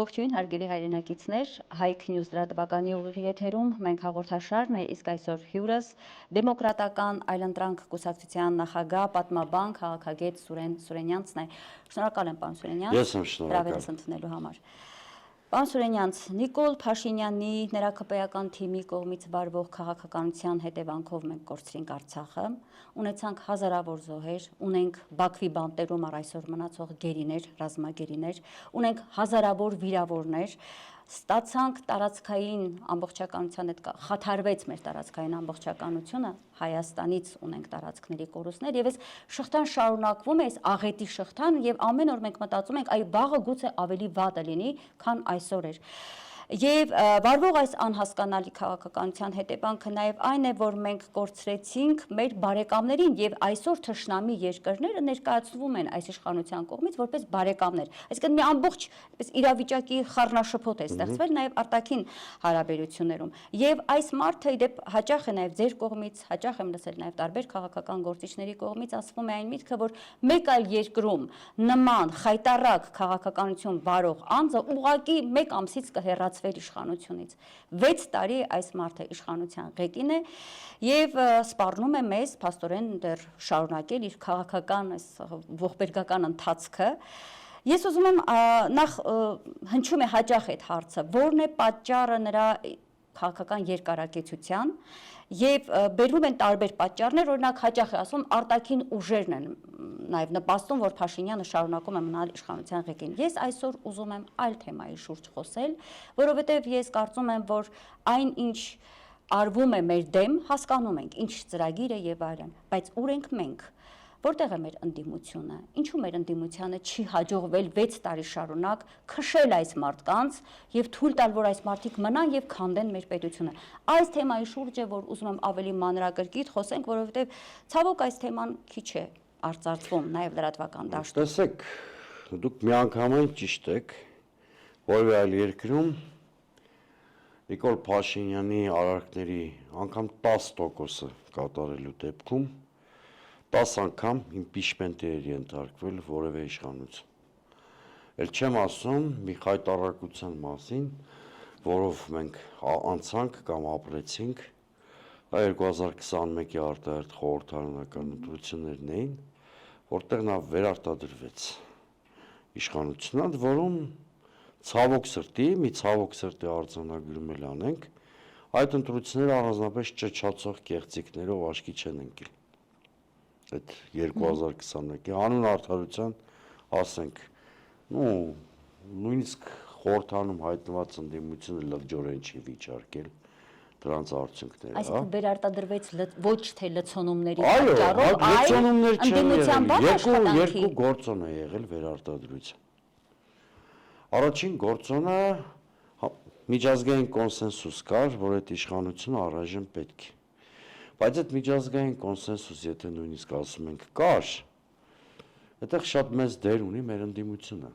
Ողջույն, հարգելի հայրենակիցներ, Հայք News լրատվականի ուղիղ եթերում մենք հաղորդաշարն է, իսկ այսօր հյուրս դեմոկրատական այլընտրանք կուսակցության նախագահ, պատմաբան, քաղաքագետ Սուրեն Սուրենյանցն է։ Շնորհակալ եմ, պարոն Սուրենյան, Ես եմ շնորհակալ հրավերս ընդունելու համար։ Պարոն Սուրենյանց, Նիկոլ Փաշինյանի նրա ԿՊ-ական թիմի կողմից վարվող քաղաքականության հետևանքով մենք կորցրինք Արցախը, ունեցանք հազարավոր զոհեր, ունենք Բաքվի բանտերում առ այսօր մնացող գերիներ, ռազմագերիներ, ունենք հազարավոր վիրավորներ, ստացանք տարածքային ամբողջականության հետ խաթարվեց մեր տարածքային ամբողջականությունը, Հայաստանից ունենք տարածքների կորուստներ եւ այս շղթան շարունակվում է, այս աղետի շղթան եւ ամեն օր մենք մտածում ենք, այ վաղը գուցե ավելի վատը լինի, քան այսօր էր։ Եվ վարվող այս անհասկանալի քաղաքականության հետևանքը նաև այն է, որ մենք կորցրեցինք մեր բարեկամներին եւ այսօր թշնամի երկրները ներկայացվում են այս իշխանության կողմից որպես բարեկամներ։ Այսինքն մի ամբողջ իրավիճակի խառնաշփոթ է ստեղծվել նաև արտաքին հարաբերություններում։ Եվ այս մարդը իդեպ հաճախ է նաև ձեր կողմից, հաճախ եմ լսել նաև տարբեր քաղաքական գործիչների կողմից ասվում է այն միտքը, որ մեկ այլ երկրում նման խայտառակ քաղաքականություն վարող անձը ուղղակի մեկ ամսից կհեռացվեր իշխանությունից։ 6 տարի այս մարդը իշխանության ղեկին է եւ սպառնում է մեզ փաստորեն դեռ շարունակել իր քաղաքական այս ողբերգական ընթացքը։ Ես ուզում եմ նախ հնչում է հաճախ այդ հարցը, որն է պատճառը նրա քաղաքական երկարակեցության եւ բերվում են տարբեր պատճառներ, օրինակ հաճախ է ասում արտաքին ուժերն են նաեւ նպաստում, որ Փաշինյանը շարունակում է մնալ իշխանության ղեկին։ Ես այսօր ուզում եմ այլ թեմայի շուրջ խոսել, որովհետեւ ես կարծում եմ, որ այն ինչ արվում է մեր դեմ, հասկանում ենք, ինչ ծրագիր է եւ այլն, բայց ուր ենք մենք։ Որտեղ է մեր ընդդիմությունը, ինչու մեր ընդդիմությանը չի հաջողվել 6 տարի շարունակ քշել այս մարդկանց եւ թույլ տալ, որ այս մարդիկ մնան եւ քանդեն մեր պետությունը։ Այս թեմայի շուրջ է, որ ուզում եմ ավելի մանրակրկիտ խոսենք, որովհետեւ ցավոք այս թեման քիչ է արծարծվում նաեւ լրատվական դաշտում։ Տեսեք, դուք միանգամայն ճիշտ եք, որևէ այլ երկրում Նիկոլ Փաշինյանի արարքների անգամ 10%-ը կատարելու դեպքում 10 անգամ իմպիչմենտի էր ենթարկվել որևէ իշխանություն։ Էլ չեմ ասում մի խայտառակության մասին, որով մենք անցանք կամ ապրեցինք 2021-ի արտահերթ խորհրդարանական ընտրություններն էին, որտեղ նա վերարտադրվեց իշխանությունն, որում ցավոք սրտի արձանագրում էլ անենք, այդ ընտրությունները առանձնապես ճճացող կեղծիքներով աչքի չեն ընկել։ Այդ 2021-ի անուն արդարության ասենք, նույնիսկ խորհրդանում հայտնված ընդդիմությունը լրջորեն չի վիճարկել դրանց արդյունքները։ Այսինքն վերարտադրվեց ոչ թե լցոնումների պատճառով, այլ ընդդիմության բաց աշխատանքի։ Երկու գործոն է եղել վերարտադրության։ Առաջին գործոնը միջազգային կոնսենսուս կար, որ այդ իշխանությունը առայժմ պետք է։ Բայց այդ միջազգային կոնսենսուս, եթե նույնիսկ ասում ենք կար, այդտեղ շատ մեծ դեր ունի մեր ընդդիմությունը,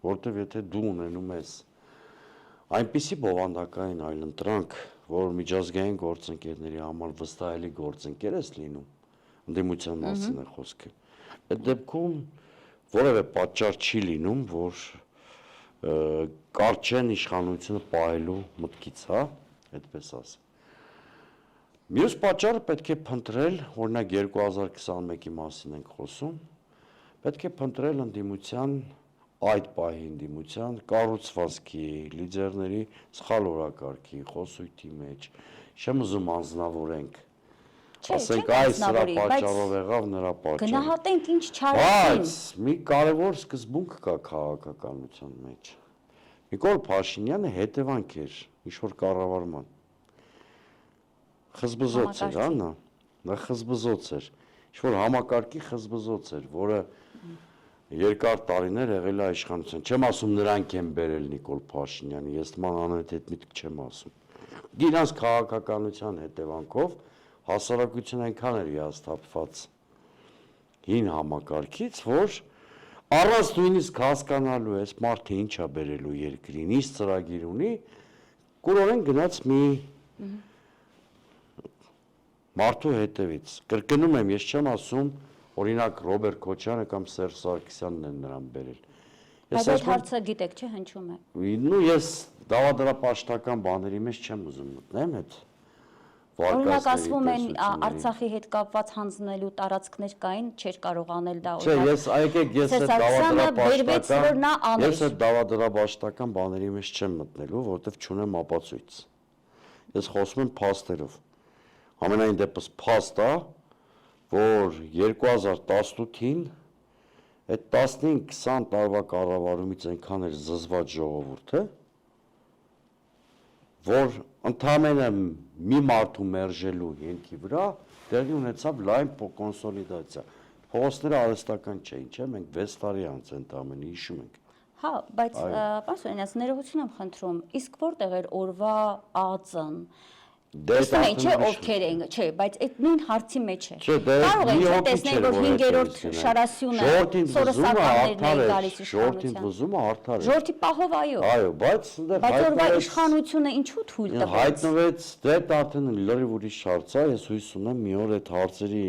որտեղ եթե դու ունենում ես այնպիսի բովանդակային այլընտրանք, որ միջազգային գործընկերների համար վստահելի գործընկեր ես լինում, ընդդիմության մասին է խոսքը, այդ դեպքում որևէ պատճառ չի լինում, որ կարճեն իշխանությունը պահելու մտքից, այդպես ասեմ։ Մյուս պատճառը պետք է փնտրել, օրինակ 2021-ի մասին ենք խոսում, պետք է փնտրել ընդդիմության, այդ պահի ընդդիմության կառուցվածքի, լիդերների սխալ օրակարգի, խոսույթի մեջ, չեմ ուզում անձնավորենք, ասենք այս նրա պատճառով եղավ, նրա պատճառով։ Գնահատենք ինչ չարեցին։ Բայց մի կարևոր սկզբունք կա քաղաքականության մեջ։ Նիկոլ Փաշինյանը հետևանք էր ինչ-որ կառավարման։ Խզբզոց էր, նա խզբզոց էր, ինչ-որ համակարգի խզբզոց էր, որը երկար տարիներ եղել է իշխանության։ Չեմ ասում նրանք են բերել Նիկոլ Փաշինյանը, ես նման անհետ միտք չեմ ասում։ Իրանց քաղաքականության հետևանքով հասարակությունը այնքան էր հիասթափված հին համակարգից, որ առանց նույնիսկ հասկանալու այս մարդը ինչ է բերելու երկրին, ինչ ծրագիր ունի, կուրորեն գնաց մի մարդու հետևից։ Կրկնում եմ, ես չեմ ասում, օրինակ Ռոբերտ Քոչարյանը կամ Սերժ Սարգսյանն են նրան բերել։ Բայց այդ հարցը գիտեք, չէ, հնչում է։ Նու ես դավադրապաշտական բաների մեջ չեմ ուզում մտնեմ այդ Օրինակ ասվում են Արցախի հետ կապված հանձնելու տարածքներ կային, չէր կարող անել դա Չէ, ես եկեք ես այդ դավադրապաշտական բաների մեջ չեմ մտնելու, որովհետև չունեմ ապացույց։ Ես խոսում եմ փաստերով։ Ամենայն դեպս փաստ է, որ 2018-ին այդ 15-20 տարվա կառավարումից այնքան էր զզված ժողովուրդը, որ ընդամենը մի մարդու մերժելու ենթի վրա տեղի ունեցավ լայն կոնսոլիդացիա։ Փողոցները արհեստական չէին, չէ՞, մենք 6 տարի անց են ամենը հիշում ենք։ Հա, բայց պարոն Սուրենյան, ներողություն եմ խնդրում, իսկ որտեղ էր օրվա ԱԾ-ն։ Իսկ չէ ովքեր են, չէ, բայց այդ նույն հարցի մեջ է։ Կարող են տեսնել, որ 5-րդ Շարասյունը սորոսականներն են գալիս իշխանության։ Ժողովրդին վզումը արդար է։ Ժողովրդի պահով այո։ Այո, բայց օրվա իշխանությունը ինչու թույլ տվեց։ Հայտնվեց, դե արդեն լրիվ ուրիշ հարց է, ես հույս ունեմ մի օր այդ հարցերի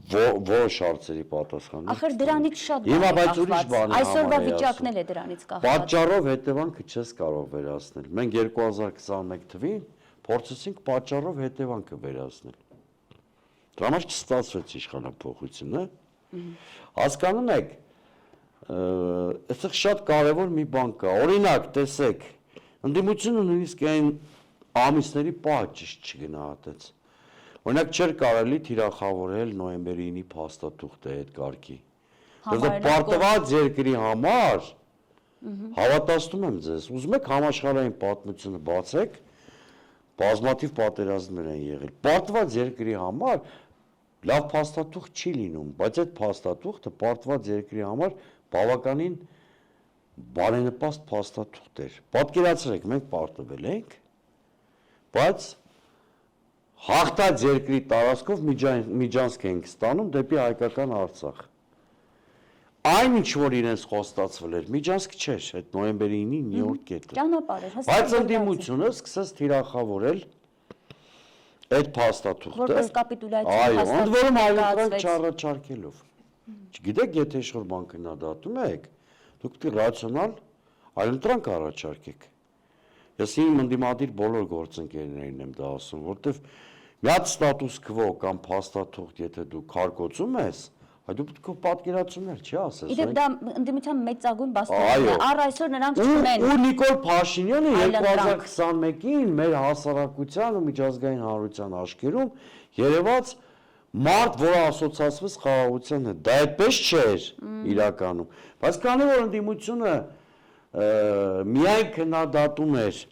որոշ հարցերի պատասխանը։ Ախր դրանից շատ Հիմա բայց ուրիշ բան է։ Այսօրվա վիճակն էլ է դրանից կախված։ Պատճառով հետևանքը չես կարող վերացնել։ Մենք 2021 թվին փորձեցինք պատճառով հետևանքը վերացնել։ Դրա համար չստացվեց իշխանափոխությունը։ Հասկանում եք, այստեղ շատ կարևոր մի բան կա։ Օրինակ, տեսեք, ընդդիմությունը նույնիսկ այն ամիսների պահ ճիշտ չգնահատեց։ Օրինակ չէր կարելի թիրախավորել նոյեմբերի 9-ի փաստաթուղթը այդ կարգի։ Որովհետև պարտված երկրի համար հավատացնում եմ ձեզ, ուզում եք համաշխարհային պատմությունը բացեք, բազմաթիվ պատերազմներ են եղել։ Պարտված երկրի համար լավ փաստաթուղթ չի լինում, բայց այդ փաստաթուղթը պարտված երկրի համար բավականին բարենպաստ փաստաթուղթ էր։ Պատկերացրեք, մենք պարտվել ենք, բայց հաղթած երկրի տարածքով միջանցք ենք ստանում դեպի հայկական Արցախ։ Այն ինչ որ իրենց խոստացվել էր, միջանցք չէր, այդ նոյեմբերի 9-ի Նյու-Յորք կետը։ Ճանապարհ էր, հստակ։ Բայց ընդդիմությունը սկսեց թիրախավորել այդ փաստաթուղթը։ Որպես կապիտուլյացիա այո, ընդ որում այլընտրանք չառաջարկելով։ Չգիտեք, եթե ինչ-որ բան քննադատում եք, դուք պետք է ռացիոնալ այլընտրանք առաջարկեք։ Ես իմ ընդդիմադիր բոլոր գործընկերներին եմ դա ասում, որովհետև մի հատ ստատուս քվո կամ փաստաթուղթ, եթե դու քարկոծում ես, դու պետք է պատկերացումներ չի ասես։ Իդեպ դա ընդդիմության մեծագույն բաստիոնն է։ Առ այսօր նրանք չունեն։ Ու Նիկոլ Փաշինյանը 2021-ին մեր հասարակության ու միջազգային հանրության աշկերում երևաց մարդ, որը ասոցացվեց խաղաղության հետ։ Դա այդպես չէր իրականում։ Բայց քանի որ ընդդիմությունը միայն քննադատում էր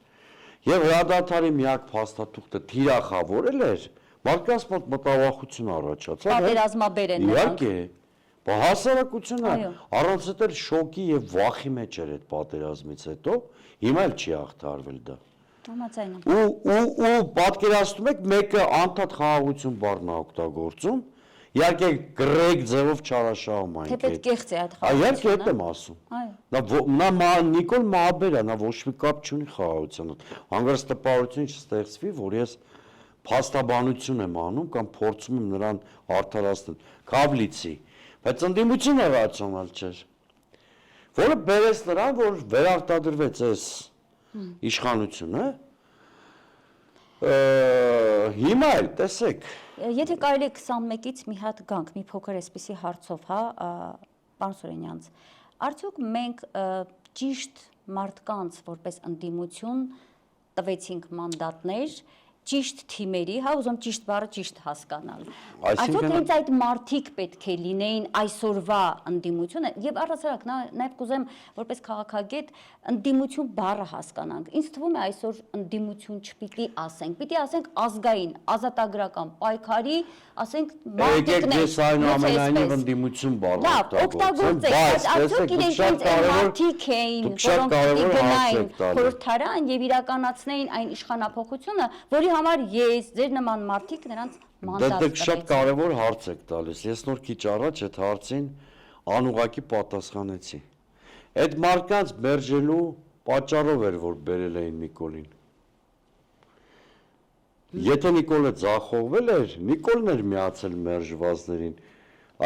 եւ հրադադարի միակ փաստաթուղթը թիրախավորել էր, մարդկանց մոտ մտավախություն առաջացավ։ Պատերազմաբեր են նրանք։ Իհարկե, բայց հասարակությունը առանց այդ շոկի եւ վախի մեջ էր այդ պատերազմից հետո, հիմա էլ չի հաղթարվել դա։ Համաձայն եմ։ Ու պատկերացնում եք մեկը անդադ խաղաղություն բառն է օգտագործում, իհարկե գրեգ ձևով չարաշահում այն։ Թե պետք կեղծ է այդ խաղաղությունը։ Իհարկե այդ եմ ասում։ Նա Նիկոլ Մահաբերն է, նա ոչ մի կապ չունի խաղաղության հետ։ Հանգարց տպավորություն չստեղծվի, որ ես փաստաբանություն եմ անում կամ փորձում եմ նրան արդարացնել։ Քավլիցի, բայց ընդդիմությունը ռացիոնալ չէր։ Որը բերեց նրան, որ վերարտադրվեց այս իշխանությունը։ Հիմա էլ տեսեք։ Եթե կարելի է 21-ից մի հատ գանք, մի փոքր էսպիսի հարցով, հա, պարոն Սուրենյանց, արդյոք մենք ճիշտ մարդկանց որպես ընդդիմություն տվեցինք մանդատներ, ճիշտ թիմերի, հա, ուզում ճիշտ բառը ճիշտ հասկանալ։ Այսօր հենց այդ մարդիկ պետք է լինեին այսօրվա ընդդիմությունը եւ առասարակ նաեւ կուզեմ որպես քաղաքագետ ընդդիմություն բառը հասկանանք։ Ինձ թվում է այսօր ընդդիմություն չպիտի ասենք, պիտի ասենք ազգային, ազատագրական պայքարի, ասենք մարդիկներ։ Ես այնուամենայնիվ ընդդիմություն բառը օգտագործեք, բայց արդյոք իրենք հենց այն մարդիկ էին, որոնք պիտի գնային խորհրդարան եւ իրականացնեին այն իշխանափոխությունը, որի համար ես, ձեր նման մարդիկ նրանց մանդատ տվեցին։ Դե շատ կարևոր հարց եք տալիս։ Ես նոր քիչ առաջ այդ հարցին անուղղակի պատասխանեցի։ Այդ մարդկանց մերժելու պատճառով էր, որ բերել էին Նիկոլին։ Եթե Նիկոլը ձախողվել էր, Նիկոլն էր միացել մերժվածներին։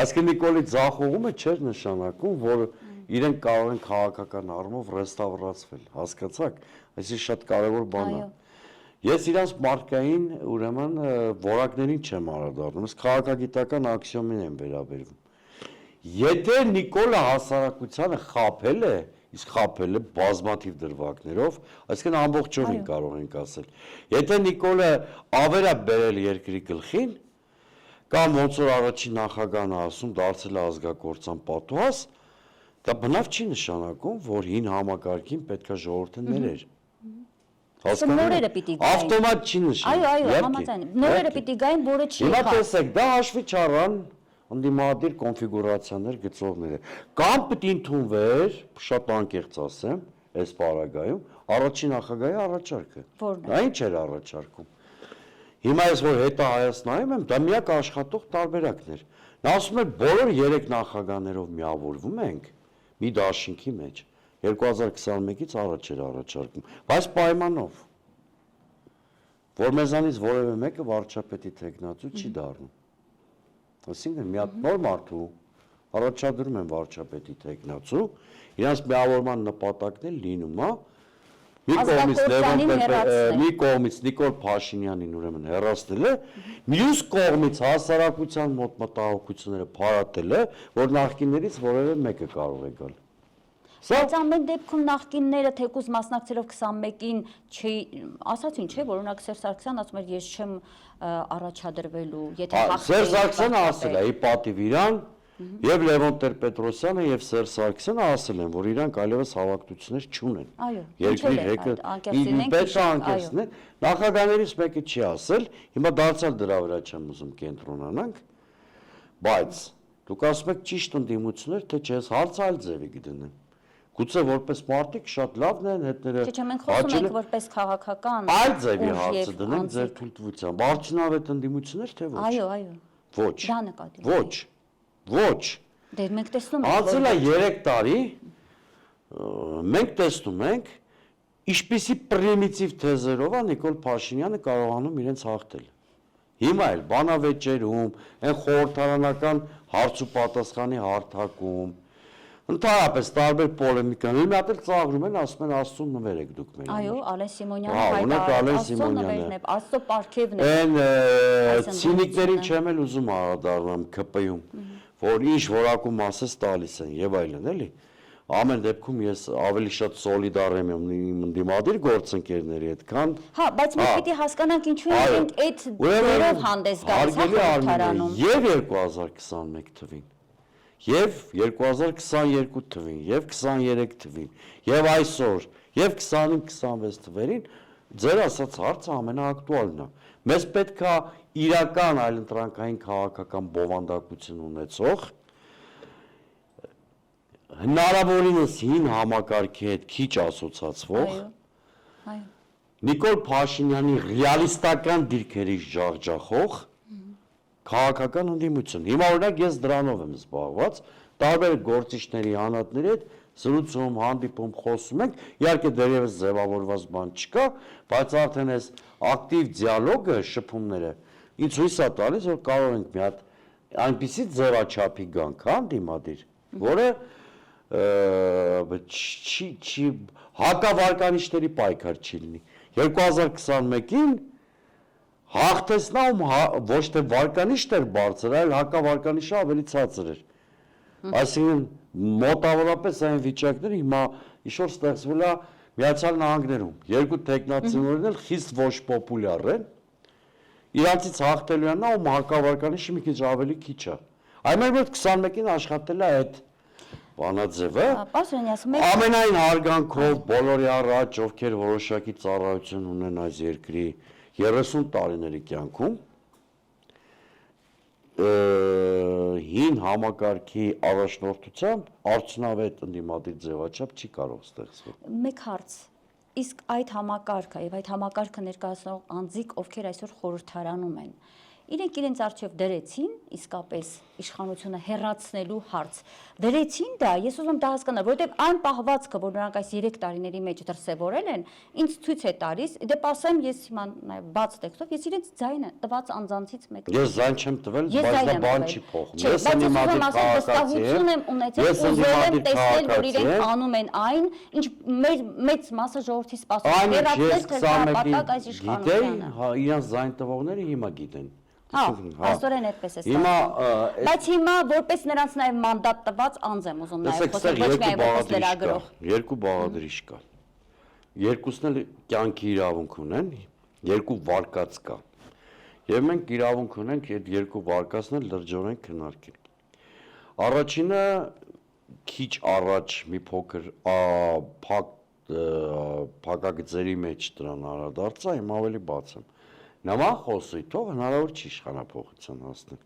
Այսինքն Նիկոլի ձախողումը չէր նշանակում, որ իրենք կարող են քաղաքական առումով ռեստավրացվել, հասկացաք, այսինքն շատ կարևոր բան է։ Ես իրանց մարդկային, ուրեմն, որակներին չեմ անդրադառնում, ես քաղաքագիտական աքսիոմին եմ վերաբերվում։ Եթե Նիկոլը հասարակությանը խաբել է, իսկ խաբել է բազմաթիվ դրվագներով, այսինքն ամբողջովին կարող ենք ասել։ Եթե Նիկոլը ավեր է բերել երկրի գլխին, կամ ոնց որ առաջին նախագահն ասում դարձել է ազգակործան պատուհաս, դա բնավ չի նշանակում, որ հին համակարգին պետք է ժողովուրդը ներեր։ Նորերը պիտի գային։ Ավտոմատ չի նշանակում։ Այո, համաձայն եմ։ Նորերը պիտի գային, որը չի Հիմա խախտել։ տեսեք, դա հաշվի չառան ընդդիմադիր կոնֆիգուրացիաներ գծողները։ Կամ պիտի ընդունվեր, շատ անկեղծ ասեմ, այս պարագայում, առաջին նախագահի առաջարկը։ Որն է։ Դա ինչ էր առաջարկում։ Հիմա ես որ հետը Հայաստանում եմ, դա միակ աշխատող տարբերակն էր։ Նա ասում էր բոլոր 3 նախագահներով միավորվում ենք մի դաշինքի մեջ։ 2021-ից առաջ էր առաջարկում, բայց պայմանով, որ մեզանից որևէ մեկը վարչապետի թեկնածու չի դառնում։ Այսինքն մի հատ նոր մարդու առաջադրում են վարչապետի թեկնածու, իրանց միավորման նպատակն է լինում, մի կողմից Նիկոլ Փաշինյանին ուրեմն հեռացնելը, մյուս կողմից հասարակության մոտ մտահոգությունները փարատելը, որ նախկիններից որևէ մեկը կարող է գալ։ Բայց ամեն դեպքում նախկինները թեկուզ մասնակցելով 21-ին ասացին, չէ, որ օրինակ Սերժ Սարգսյանն ասում էր ես չեմ առաջադրվելու, եթե Սերժ Սարգսյանը ասել է, ի պատիվ իրան, եւ Լևոն Տեր-Պետրոսյանը եւ Սերժ Սարգսյանը ասել են, որ իրանք այլևս հավակնություններ չունեն։ Այո, երկրի հետը պետք է անկեղծնեն, նախագահներից մեկը չի ասել, հիմա դարձյալ դրա վրա չեմ ուզում կենտրոնանանք, բայց դուք ասում եք ճիշտ ընդդիմություններ, թե չէ, հարցը այլ ձևի կդնեմ։ Գուցե որպես մարդիկ շատ լավն են հետները։ Չէ, մենք խոսում ենք որպես քաղաքական այլ ձևի հարցը դնենք ձեր թույլտվությամբ։ Արդյունավետ ընդդիմություններ թե ոչ։ Այո, այո։ Ոչ։ Դա նկատի։ Ոչ։ Ոչ։ Դե մենք տեսնում ենք, Անցել է 3 տարի, մենք տեսնում ենք, ինչպիսի պրիմիտիվ թեզերով է Նիկոլ Փաշինյանը կարողանում իրենց հաղթել։ Հիմա էլ բանավեճերում, այն խորհրդարանական հարց ու պատասխանի հարթակում, ընդհանրապես տարբեր պոլեմիկաներ, մի հատ էլ ծաղրում են, ասում են Աստծուն նվեր եք դուք մեր համար։ Այո, Ալեն Սիմոնյանը Աստծո նվերն է, Աստծո պարգևն է։ Այն ցինիկներին չեմ էլ ուզում անդրադառնամ ԿՊ-ում, որ ինչ որակում ասես տալիս են եւ այլն, էլի։ Ամեն դեպքում ես ավելի շատ սոլիդար եմ իմ ընդդիմադիր գործընկերների հետ, քան Հա, բայց մենք պիտի հասկանանք ինչու ենք այդ դերով հանդես գալիս խորհրդարանում։ Եվ 2021 թվին, եւ 2022 թվին, եւ 23 թվին, եւ այսօր, եւ 25-26 թվերին ձեր ասած հարցը ամենաակտուալն է։ Մեզ պետք է իրական այլընտրանքային քաղաքական բովանդակություն ունեցող հնարավորինս հին համակարգի հետ քիչ ասոցացվող Նիկոլ Փաշինյանի ռեալիստական դիրքերից ջախջախող քաղաքական ընդդիմություն։ Հիմա օրինակ ես դրանով եմ զբաղված, տարբեր գործիչների անհատների հետ զրուցում, հանդիպում, խոսում ենք, իհարկե դեռևս ձևավորված բան չկա, բայց արդեն այս ակտիվ դիալոգը, շփումները ինձ հույս է տալիս, որ կարող ենք մի հատ այնպիսի ձևաչափի գանք հանդիմադիր, որը հակավարկանիշների պայքար չի լինի։ 2021-ին հաղթեսնամ ոչ թե վարկանիշն էր բարձր, այլ հակավարկանիշը ավելի ցածր էր։ Այսինքն մոտավորապես այն վիճակները հիմա ինչ-որ ստեղծվել է Միացյալ Նահանգներում։ Երկու տեխնացիներն էլ խիստ ոչ պոպուլյար են։ Իրանցից հաղթելու են նա ու հակավարկանիշը մի քիչ ավելի քիչ է։ Այմեն որ 21-ին աշխատել է այդ բանաձևը։ Ամենայն հարգանքով բոլորի առաջ, ովքեր որոշակի ծառայություն ունեն այս երկրի 30 տարիների կյանքում, հին համակարգի առաջնորդությամբ արդյունավետ ընդդիմադիր ձևաչափ չի կարող ստեղծվել։ Մեկ հարց, իսկ այդ համակարգը եւ այդ համակարգը ներկայացնող անձիկ, ովքեր այսօր խորհրդարանում են, իրենք իրենց արժև դրեցին իսկապես իշխանությունը հեռացնելու հարց։ Դրեցին դա, ես ուզում եմ դա հասկանալ, որովհետև այն պահվածքը, որ նրանք այս 3 տարիների մեջ դրսևորել են, ինձ ցույց է տալիս, դեպ ասեմ, ես հիմա նաև բաց տեքստով, ես իրենց ձայնը տված անձանցից մեկն եմ։ Ես ձայն չեմ տվել, բայց դա բան չի փոխում։ Ես ընդդիմադիր քաղաքացի եմ, ես ուզում եմ տեսնել, որ իրենք անում են այն, ինչ մեծ մասը ժողովրդի սպասում է, հեռացնել թերապատակ այս իշխանությանը։ Հա, իրանց ձայն տվողները հիմա գիտեն։ Հա, աստորեն այդպես է Հիմա ստացվում։ Բայց հիմա որպես նրանց նաև մանդատ տված անձ եմ ուզում նաև խոսել, ոչ միայն որպես լրագրող։ Երկու բաղադրիչ կա։ Երկուսն էլ կյանքի իրավունք ունեն, երկու վարկած կա։ Եվ մենք իրավունք ունենք այդ երկու վարկածն էլ լրջորեն քննարկել։ Առաջինը քիչ առաջ մի փոքր փակագծերի մեջ դրան անդրադարձա, հիմա ավելի բաց եմ։ Նման խոսույթով հնարավոր չի իշխանափոխության հասնել։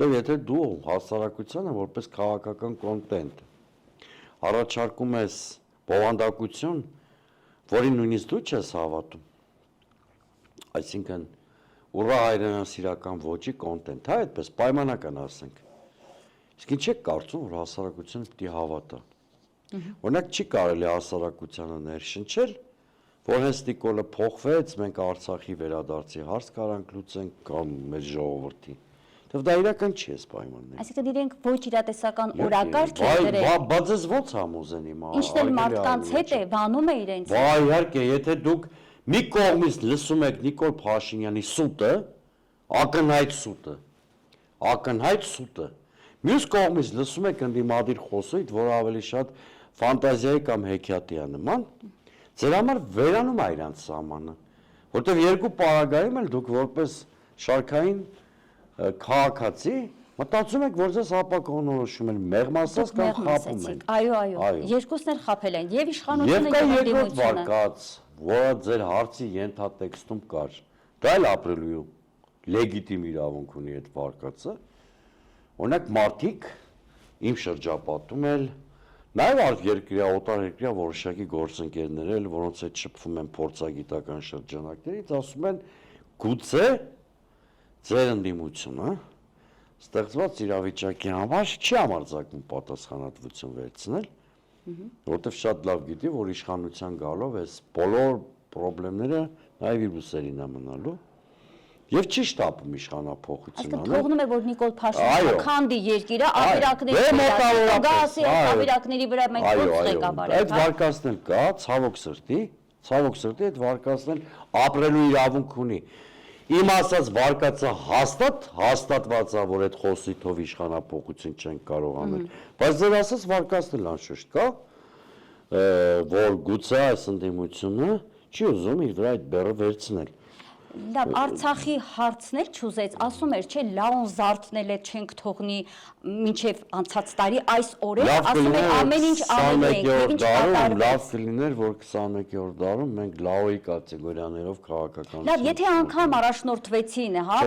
Դեռ եթե դու հասարակությանը որպես քաղաքական կոնտենտ առաջարկում ես բովանդակություն, որին նույնիսկ դու չես հավատում, այսինքն ուռա հայրենասիրական ոճի կոնտենտ, հա, այդպես պայմանական ասենք։ Իսկ ինչ եք կարծում, որ հասարակությունը պիտի հավատա։ Օրինակ չի կարելի հասարակությանը ներշնչել, որ հենց Նիկոլը փոխվեց, մենք Արցախի վերադարձի հարց կարանք լուծենք կամ մեր ժողովրդի։ Դեռ դա իրական չի այս պայմանները։ Այսինքն իրենք ոչ իրատեսական օրակարգ են դրել։ Բայց ես ո՞նց համոզեն հիմա։ Ինչն էլ մարդկանց հետ է, վանում է իրենց։ Վայ, իհարկե, եթե դուք մի կողմից լսում եք Նիկոլ Փաշինյանի սուտը, ակնհայտ սուտը, մյուս կողմից լսում եք ընդդիմադիր խոսույթ, որ ավելի շատ ֆանտազիայի կամ հեքիաթի է նման, ձեր համար վերանում է իրանց սահմանը, որտեղ երկու պարագայում էլ դուք որպես շարքային քաղաքացի մտածում եք, որ ձեզ ապակողնորոշում են մեղմասած կամ խաբում են։ Այո, երկուսն էլ խաբել են, եւ իշխանությունը եւ երկրորդ վարկած, որը ձեր հարցի ենթատեքստում կար, դա էլ ապրելու լեգիտիմ իրավունք ունի այդ վարկածը։ Օրինակ մարդիկ իմ շրջապատում էլ նաև երկրյա, օտար երկրյա որոշակի գործընկերներ էլ, որոնց հետ շփվում են փորձագիտական շրջանակներից, ասում են գուցե ձեր ընդդիմությունը ստեղծված իրավիճակի համար չի համարձակվում պատասխանատվություն վերցնել, որովհետև շատ լավ գիտի, որ իշխանության գալով այս բոլոր խնդիրները նաև իր ուսերին է մնալու։ Եվ չի շտապում իշխանափոխություն անել։ Այսինքն թողնում է, որ Նիկոլ Փաշինյանը քանդի երկիրը, ավերակների վրա, գասի ավերակների վրա մենք ո՞նց ղեկավարենք։ Այդ վարկածն էլ կա, ցավոք սրտի այդ վարկածն էլ ապրելու իրավունք ունի։ Իմ ասած վարկածը հաստատված է, որ այդ խոսույթով իշխանափոխություն չեն կարող անել։ Բայց ձեր ասած վարկածն էլ անշուշտ կա, որ գուցե այս ընդդիմությունը չի ուզում իր վրա այդ բեռը վերցնել։ Լավ, Արցախի հարցն էլ չուզեց, ասում էր, չէ, լաուն զարթնել է, չենք թողնի մինչև անցած տարի այս օրերը, ասում էր ամեն ինչ անելու ենք, եւ ինչ կատարվեց։ Լավ կլիներ, որ 21-րդ դարում մենք լաոյի կատեգորիաներով քաղաքականություն։ Լավ, եթե անգամ առաջնորդվեցին, հա,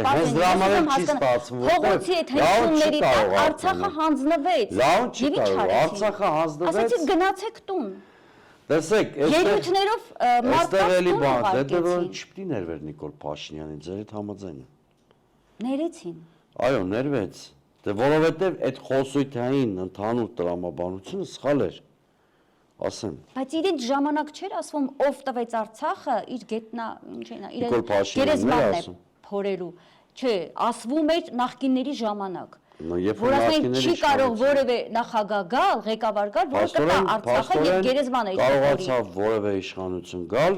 փողոցի այդ հնչյունների տակ Արցախը հանձնվեց։ Լավ չի կարող, Արցախը հանձնվեց։ Ասացիք գնացեք տուն։ Տեսեք, ելույթներով մարդկանց տուն ուղարկեցին։ Դե չպիտի ներվեր Նիկոլ Փաշինյանին, ձեր հետ համաձայն եմ։ Ներեցին։ Այո, ներվեց։ Դե որովհետև այդ խոսույթային ընդհանուր տրամաբանությունը սխալ էր։ Ասեմ։ Բայց իրենց ժամանակ չէր ասվում, ով տվեց Արցախը, իր գետնա, ինչ է նա, Նիկոլ Փաշինյանն է փորելու։ Չէ, ասվում էր նախկինների ժամանակ։ Որ ասենք չի կարող որևէ նախագահ գալ, ղեկավար գալ, որը կտա Արցախը եւ գերեզմանը իր կարողացավ որևէ իշխանություն գալ,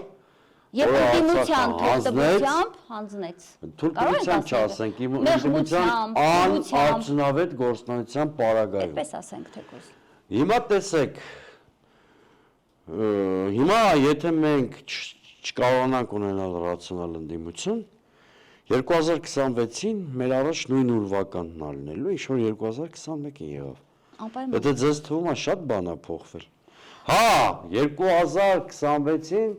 եւ ընդդիմության թողտվությամբ հանձնեց։ Թուրքիության չասենք, ընդդիմության անարդյունավետ գործունեության պարագայում։ Այդպես ասենք թեկուզ։ Հիմա տեսեք, հիմա եթե մենք չկարողանանք ունենալ ռացիոնալ ընդդիմություն, 2026-ին մեր առաջ նույն ուրվականն է լինելու, ինչ որ 2021-ին եղավ։ Անպայման։ Եթե ձեզ թվում է շատ բան է փոխվել։ Հա, 2026-ին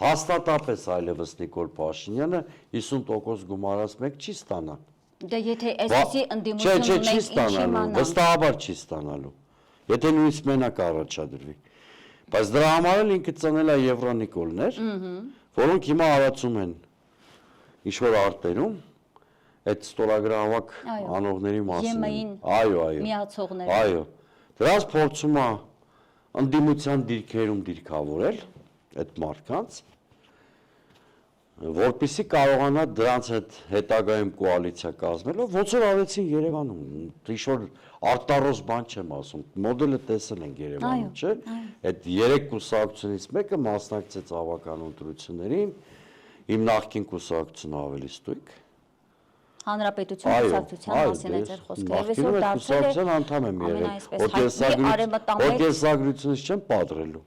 հաստատապես այլևս Նիկոլ Փաշինյանը 50% գումարած մեկ չի ստանա։ Դե եթե այսպեսի ընդդիմություն ունենք, ինչ իմանանք։ Վստահաբար չի ստանալու։ Եթե նույնիսկ մենակ առաջադրվի։ Բայց դրա համար էլ ինքը ծնել է Եվրանիկոլներ, որոնք հիմա արածում են ինչ-որ արտերում, այդ ստորագրահավաք Այո։ անողների մասին։ ԵՄ-ին Այո, միացողները։ Այո։ Դրանց փորձում է ընդդիմության դիրքերում դիրքավորել այդ մարդկանց, որպեսզի կարողանա դրանց հետ հետագայում կոալիցիա կազմելով, ոնց որ արեցին Երևանում, ինչ-որ արտարոս բան չեմ ասում, մոդելը տեսել ենք Երևանում, չէ՞։ Այդ 3 կուսակցությունից մեկը մասնակցեց ավական ընտրություններին, իմ նախկին կուսակցությունը ավելի ստույգ։ Հանրապետություն կուսակցության մասին է ձեր խոսքը։ Եվ այսօր դարձել է կուսակցության անդամ եմ եղել, ոգեսագրությունից չեմ պատրելու։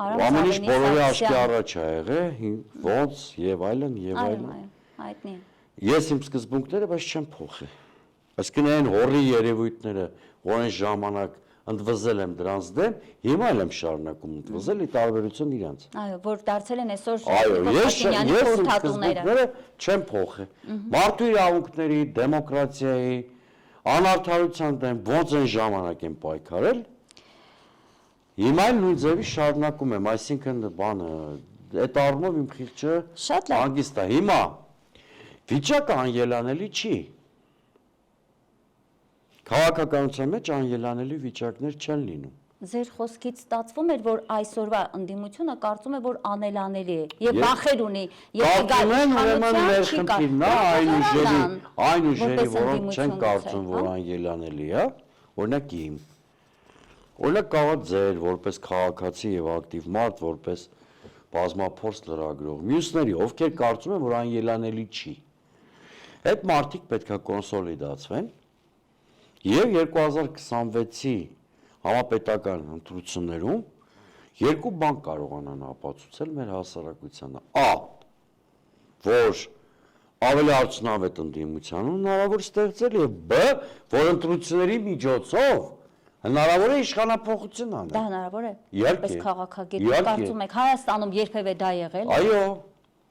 Ամեն ինչ բոլորի աչքի առաջ է եղել, ոնց եւ այլն եւ այլն։ Այո, հայտնի է։ Ես իմ սկզբունքները բայց չեմ փոխել։ Այսինքն այն հորի երևույթները, որ այն ժամանակ ընդվզել եմ դրանց դեմ, հիմա էլ եմ շարունակում ընդվզել՝ ի տարբերություն իրանց։ Այո, որ դարձել են այսօր Այո, ես իմ խորհրդատուները։ սկզբունքները չեմ փոխել։ Մարդու իրավունքների, դեմոկրատիայի, անարդարության դեմ ոնց այն ժամանակ եմ պայքարել, հիմա էլ նույն ձևի շարունակում եմ, այսինքն բանը, այդ առումով իմ խիղճը Շատ լավ։ հանգիստ է։ Հիմա վիճակը անելանելի չի։ Քաղաքականության մեջ անելանելի վիճակներ չեն լինում։ Ձեր խոսքից ստացվում էր, որ այսօրվա ընդդիմությունը կարծում է, որ անելանելի է եւ վախեր ունի, Կարծում են ուրեմն վերխնդիրն է այն ուժերի, որոնք չեն կարծում, որ անելանելի է, օրինակ իմ։ Օրինակ կարող ձեր որպես քաղաքացի եւ ակտիվ մարդ, որպես բազմափորձ լրագրող, մյուսների, ովքեր կարծում են, որ անելանելի չի։ Այդ մարդիկ պետք է կոնսոլիդացվեն եւ 2026-ի համապետական ընտրություններում երկու բան կարողանան ապացուցել մեր հասարակությանը. Ա. Որ ավելի արդյունավետ ընդդիմություն հնարավոր ստեղծել եւ Բ. Որ ընտրությունների միջոցով հնարավոր է իշխանափոխություն անել։ Դա հնարավոր է։ Իհարկե։ Որպես քաղաքագետ կարծում եք Հայաստանում երբևէ դա եղել է։ Այո։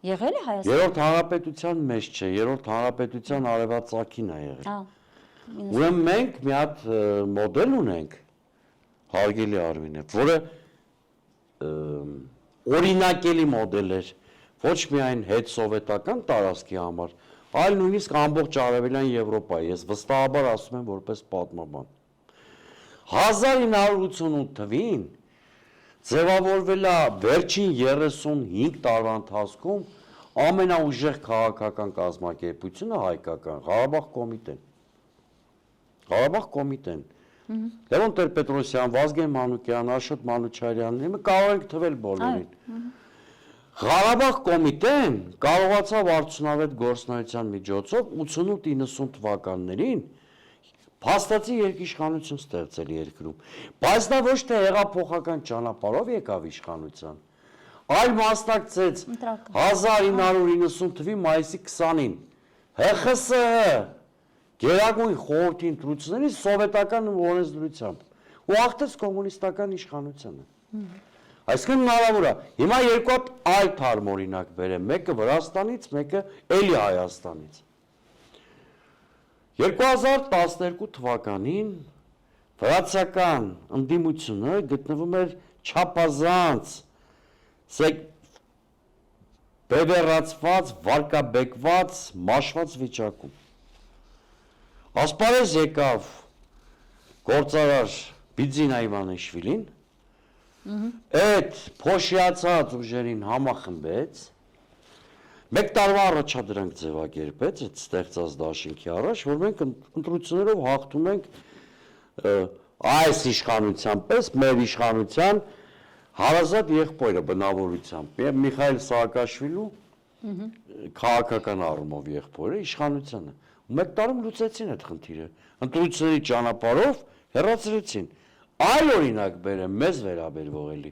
Եղել է Հայաստանում։ Երրորդ հանրապետության մեջ չէ, երրորդ հանրապետության արևածագին է եղել։ Հա։ Ուրեմն մենք մի հատ մոդել ունենք, հարգելի Արմինե, որը օրինակելի մոդել էր, ոչ միայն հետսովետական տարածքի համար, այլ նույնիսկ ամբողջ արևելյան Եվրոպայի, ես վստահաբար ասում եմ որպես պատմաբան։ 1988 թվին ձևավորվել է վերջին 35 տարվա ընթացքում ամենաուժեղ քաղաքական կազմակերպությունը հայկական Ղարաբաղ կոմիտեն։ Ղարաբաղ կոմիտեն։ Լևոն Տեր-Պետրոսյան, Վազգեն Մանուկյան, Աշոտ Մանուչարյան, հիմա կարող ենք թվել բոլորին։ Ղարաբաղ կոմիտեն կարողացավ արդյունավետ գործունեության միջոցով 88-90 թվականներին փաստացի երկիշխանություն ստեղծել երկրում, բայց դա ոչ թե հեղափոխական ճանապարհով եկավ իշխանության, այլ մասնակցեց 1990 թվականի մայիսի 20-ին ՀԽՍՀ Գերագույն խորհրդի ընտրությունների սովետական օրենսդրությամբ ու ախտեց կոմունիստական իշխանությանը։ Այսինքն հնարավոր է։ Հիմա երկու հատ այլ թարմ օրինակ բերեմ, մեկը Վրաստանից, մեկը էլի Հայաստանից։ 2012 թվականին վրացական ընդդիմությունը գտնվում էր չափազանց բևեռացված, վարկաբեկված, մաշված վիճակում։ Ասպարեզ եկավ գործարար Բիձինա Իվանեշվիլին, այդ փոշիացած ուժերին համախմբեց, մեկ տարվա առաջադրանք ձևակերպեց այդ ստեղծած դաշինքի առաջ, որ մենք ընտրություններով հաղթում ենք այս իշխանության պես, մեր իշխանության հարազատ եղբայրը բնավորությամբ, եւ Միխայել Սաակաշվիլու քաղաքական առումով եղբայրը իշխանությանը։ Մեկ տարում լուծեցին այդ խնդիրը, ընտրությունների ճանապարհով հեռացրեցին։ Այլ օրինակ բերեմ, մեզ վերաբերվող էլի։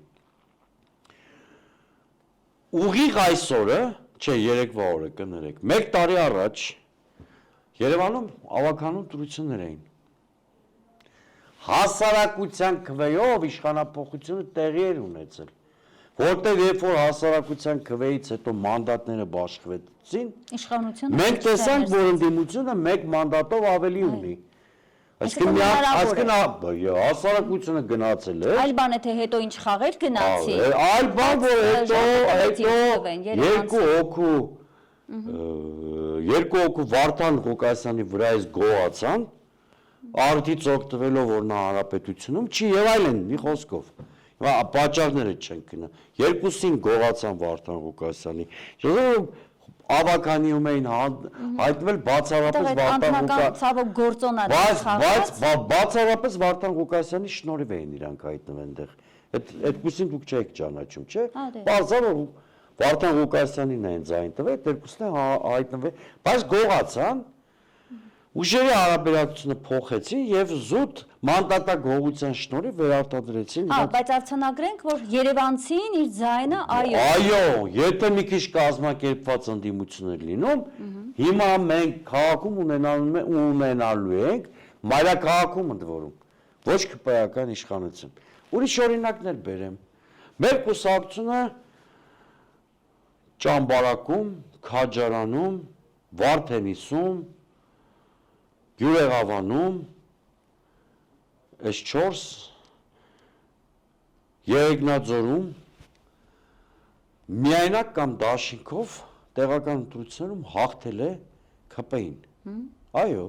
Ուղիղ այսօրը, չէ, երեկվա օրը կներեք, մեկ տարի առաջ Երևանում ավականուն ընտրություններ էին։ Հասարակության քվեով իշխանափոխությունը տեղի էր ունեցել, որտեղ երբ որ հասարակության քվեից հետո մանդատները բաշխվեցին, իշխանությունը մենք տեսանք, որ ընդդիմությունը մեկ մանդատով ավելի ունի։ Այսինքն հասարակությունը գնացել է։ Այլ բան է թե հետո ինչ խաղեր գնացի։ Այլ բան, որ հետո երկու հոգու Երկու հոգու Վարդան Ղուկասյանի վրայից գոհացան, արդից օգտվելով որ նա հանրապետությունում չի եւ այլն մի խոսքով։ Հիմա պատճառները չեն գնա։ Երկուսին գոհացան Վարդան Ղուկասյանի։ Ավականիում էին հայտնվել բացառապես Վարդան ցավոք գործոնար բացառապես Վարդան Ղուկասյանի շնորհիվ էին իրանք հայտնվել այնտեղ։ Այդքուսին դուք չեք ճանաչում, չէ՞։ Բարձր Վարդան Ղուկասյանին են ձայն տվել, երկուսն հայտնվել, բայց գողացան, ուժերի հարաբերակցությունը փոխեցին եւ զուտ մանդատագողության շնորհիվ վերարտադրեցին։ Բայց արձանագրենք, որ Երևանցին իր ձայնը այո, եթե մի քիչ կազմակերպված ընդդիմություն էր լինում, հիմա մենք քաղաքում ունենալու ենք մայրաքաղաքում ընդ որում, ոչ քպայական իշխանություն։ Ուրիշ օրինակներ բերեմ։ Մեր կուսակցությունը Ճամբարակում, Քաջարանում, Վարդենիսում, Գյուրեղավանում, այս 4 Երեգնաձորում միայնակ կամ դաշինքով տեղական ընտրություններում հաղթել է ԿՊ-ին։ Այո,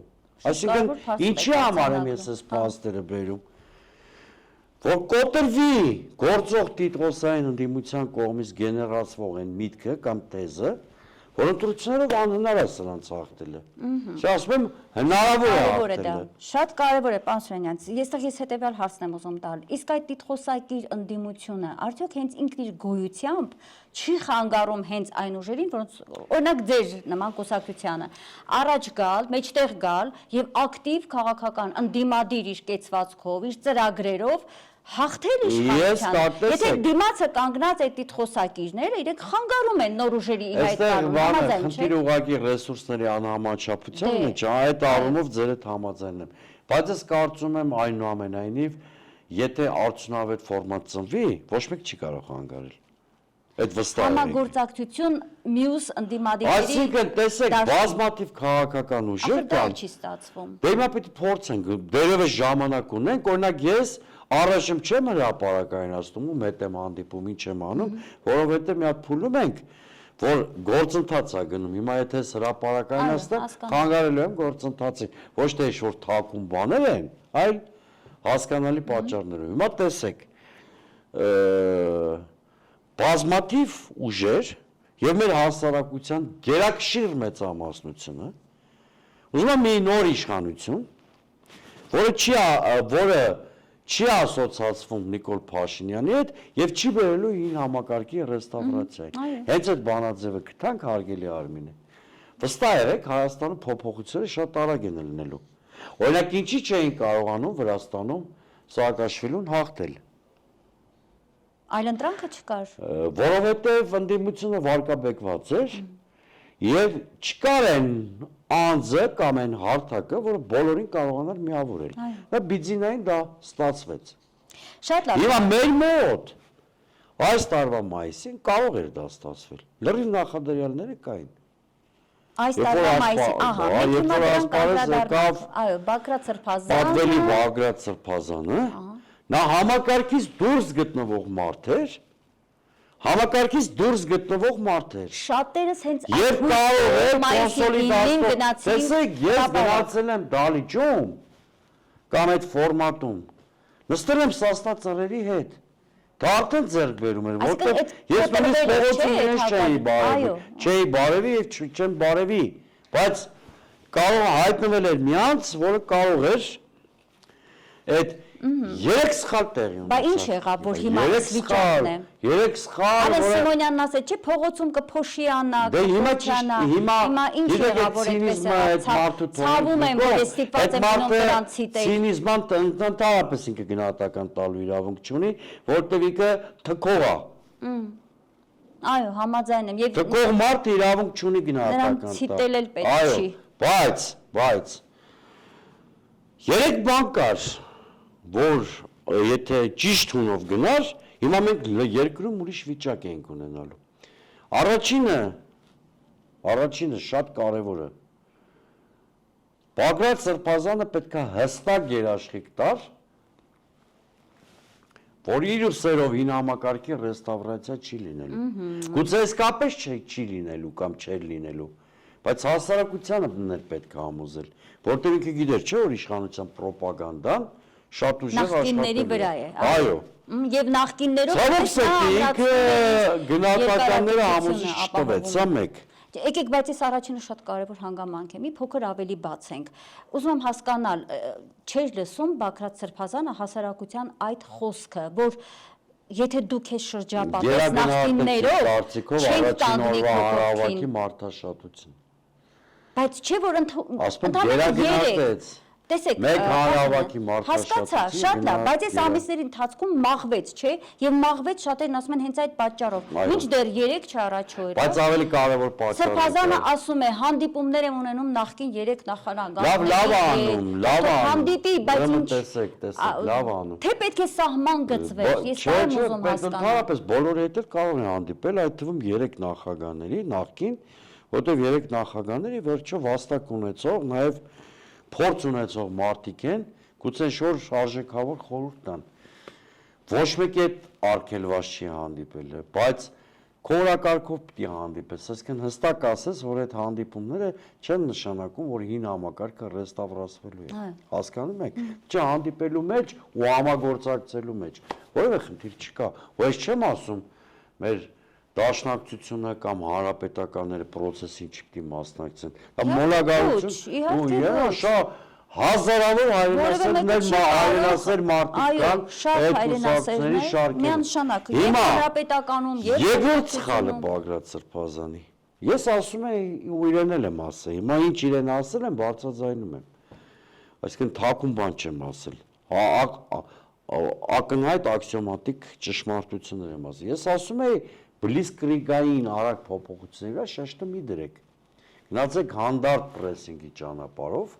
այսինքն ինչի համար եմ ես այս փաստերը բերում, որ կոտրվի գործող տիտղոսային ընդդիմության կողմից գեներացվող այն միտքը կամ թեզը, որ ընտրություններով անհնար է սրանց հաղթելը։ Չէ, ասում եմ, հնարավոր է հաղթելը։ Շատ կարևոր է, պարոն Սուրենյան, ես հետևյալ հարցն եմ ուզում տալ։ Իսկ այդ տիտղոսակիր ընդդիմությունը արդյոք հենց ինքն իր գոյությամբ չի խանգարում հենց այն ուժերին, որոնց օրինակ ձեր նման կուսակցությանը առաջ գալ, մեջտեղ գալ եւ ակտիվ քաղաքական ընդդիմադիր իր կեցվածքով, իր ծրագրերով հաղթել իշխանությանը։ Եթե դիմացը կանգնած այդ տիտղոսակիրները, իրենք խանգարում են նոր ուժերի իր այդ կառուցումը։ Այստեղ խնդիր ուղղակի ռեսուրսների անհամաչափության մեջ, այդ առումով ձեր հետ համաձայն եմ։ Բայց ես կարծում եմ այնուամենայնիվ, եթե արդյունավետ ֆորմատ ծնվի, ոչ մեկ չի կարող խանգարել։ Այդ վստահ եմ։ Համագործակցություն մյուս ընդդիմադիրների։ Այսինքն տեսեք, բազմաթիվ քաղաքական ուժեր կան։ Չի ստացվում։ Դե հիմա պիտի փորձենք, դերևս ժամանակ ունենք, օրինակ ես Առաջում չեմ հրապարակայնացնում ու մետ եմ հանդիպում, ինչ եմ անում, որովհետև մի հատ փուլում ենք, որ գործընթաց է գնում։ Հիմա եթե հրապարակայնացնեմ, խանգարելու եմ գործընթացին, ոչ թե ինչ-որ թակում բաներ են, այլ հասկանալի պատճառներով։ Հիմա տեսեք, բազմաթիվ ուժեր եւ մեր հասարակության գերակշիռ մեծամասնությունը ուզում է մի նոր իշխանություն, որը չի ասոցացվում Նիկոլ Փաշինյանի հետ եւ չի բերելու իր համակարգի ռեստավրացիայի։ Հենց այդ բանաձևը գտանք հարգելի Արմինե։ Վստահ եղեք, Հայաստանում փոփոխությունները շատ արագ են լինելու։ Օրինակ ինչի չէին կարողանում Վրաստանում Սաակաշվիլուն հաղթել։ Այլընտրանքը չկար։ Որովհետեւ ընդդիմությունը վարկաբեկված էր եւ չկար են անձը կամ այն հարթակը, որը բոլորին կարողանար միավորել։ Դա բիձինային դա ստացվեց։ Շատ լավ։ Հիմա մեր մոտ այս տարվա մայիսին կարող էր դա ստացվել։ Լրիվ նախադրյալները կային։ Այս տարվա մայիսին, ահա, մենք հիմա դրանք անդրադառնանք։ Այո, Բագրատ Սրբազանը։ Պատվելի Բագրատ Սրբազանը, նա համակարգից դուրս գտնվող մարդ էր։ Համակարգից դուրս գտնվող մարդ էր։ Շատերս հենց Եվ կարող է կոնսոլիդացնել։ գնացին։ Տեսեք, ես գնացել եմ դալիճում կամ այդ ֆորմատում։ Նստել եմ Սասնա ծռերի հետ։ Դա արդեն ձեռք բերում էր, որտեղ ես նույնիսկ փողոցում իրենց չէի բարևի։ Չէի բարևի եւ չեմ բարևի, բայց կարող հայտնվել էր մի անձ, որը կարող էր այդ երեք սխալ տեղի ունեցավ։ Բա ինչ եղավ, որ հիմա այս վիճակն է։ Երեք սխալ, Արեն Սիմոնյանն ասեց, չէ, փողոցում կփոշիանա, կփոշիանա։ Հիմա ինչ եղավ, որ այդպես ցավում եմ, որ ես ստիպված եմ գնում դրանց ցիտել։ Ցինիզման ընդհանրապես ինքը գնահատական տալու իրավունք չունի, որտեղ ինքը թքող է։ Այո, համաձայն եմ։ Եվ թքող մարդը իրավունք չունի գնահատական տալ։ Ցիտել էլ պետք չի։ Բայց երեք բան կար, որ եթե ճիշտ հունով գնար, հիմա մենք երկրում ուրիշ վիճակ ենք ունենալու։ Առաջինը շատ կարևորը։ Բագրատ Սրբազանը պետք է հստակ երաշխիք տար, որ իր ուսերով հին համակարգի ռեստավրացիա չի լինելու։ Գուցե իսկապես չի լինելու կամ չէր լինելու, բայց հասարակությանը դներ պետք է համոզել, որտեղ ինքը գիտեր, չէ՞ որ իշխանության ռոպագանդան շատ ուժեղ Նախկինների վրա է։ Այո։ Եվ նախկիններով ինքը գնահատականները համոզիչ չտվեց, սա մեկ։ Եկեք, բայց այս առաջինը շատ կարևոր հանգամանք է, մի փոքր ավելի բացենք։ Ուզում եմ հասկանալ, չէր լսում Բագրատ Սրբազանը հասարակության այդ խոսքը, որ եթե դուք ես շրջապատես նախկիններով, չենք կանգնի հանրահավաքի մարդաշատություն։ Բայց չէ որ ընդհանրապես տեսեք, մեկ հանրահավաքի հասկացա, շատ լավ, բայց այս ամիսների ընթացքում մաղվեց, չէ, եւ մաղվեց շատերն ասում են հենց այդ պատճառով։ Մինչդեռ 3 չառաջ օրը։ Բայց ավելի կարևոր պատճառը։ Սրբազանը ասում է, հանդիպումներ եմ ունենում նախկին 3 նախարարական։ Լավ անում, լավ անում։ Հանդիպի, բայց ինչ։ Տեսեք, լավ անում։ Թե պետք է սահման գծվեր, ես դա եմ ուզում հասկանալ։ Ընդհանրապես բոլորը հետ էլ կարող են հանդիպել, այդ թվում 3 նախագահների նախկին, որտեղ 3 նախագահների վերջը վաստակ ունեցող, նաեւ փորձ ունեցող մարդիկ են, գուցե շոր արժեքավոր խորհուրդ տան։ Ոչ մեկի հետ արգելված չի հանդիպել, բայց կորակարգով պիտի հանդիպես, այսինքն հստակ ասես, որ այդ հանդիպումները չեն նշանակում, որ հին համակարգը ռեստավրացվելու է։ Հասկանում եք։ Չէ, հանդիպելու մեջ ու համագործակցելու մեջ որևէ խնդիր չկա։ Ու ես չեմ ասում, մեր դաշնակցությունը կամ հանրապետականները process-ին չպիտի մասնակցեն։ Դա մոլագարություն ու շատ հազարավոր հայրենասեր մարդիկ կան այդ կուսակցությունների շարքերում։ Միանշանակ եւ հանրապետականում եւ երկրորդ սխալը Բագրատ Սրբազանի։ Ես ասում եմ ու իրեն էլ եմ ասել։ Հիմա ինչ իրեն ասել եմ, բարձրաձայնում եմ։ Այսինքն թաքուն բան չեմ ասել։ Ակնհայտ աքսիոմատիկ ճշմարտություններ եմ ասել։ Ես ասում եմ բլիցկրիգային արագ փոփոխությունների վրա շեշտը մի դրեք։ Գնացեք հանդարտ պրեսինգի ճանապարհով։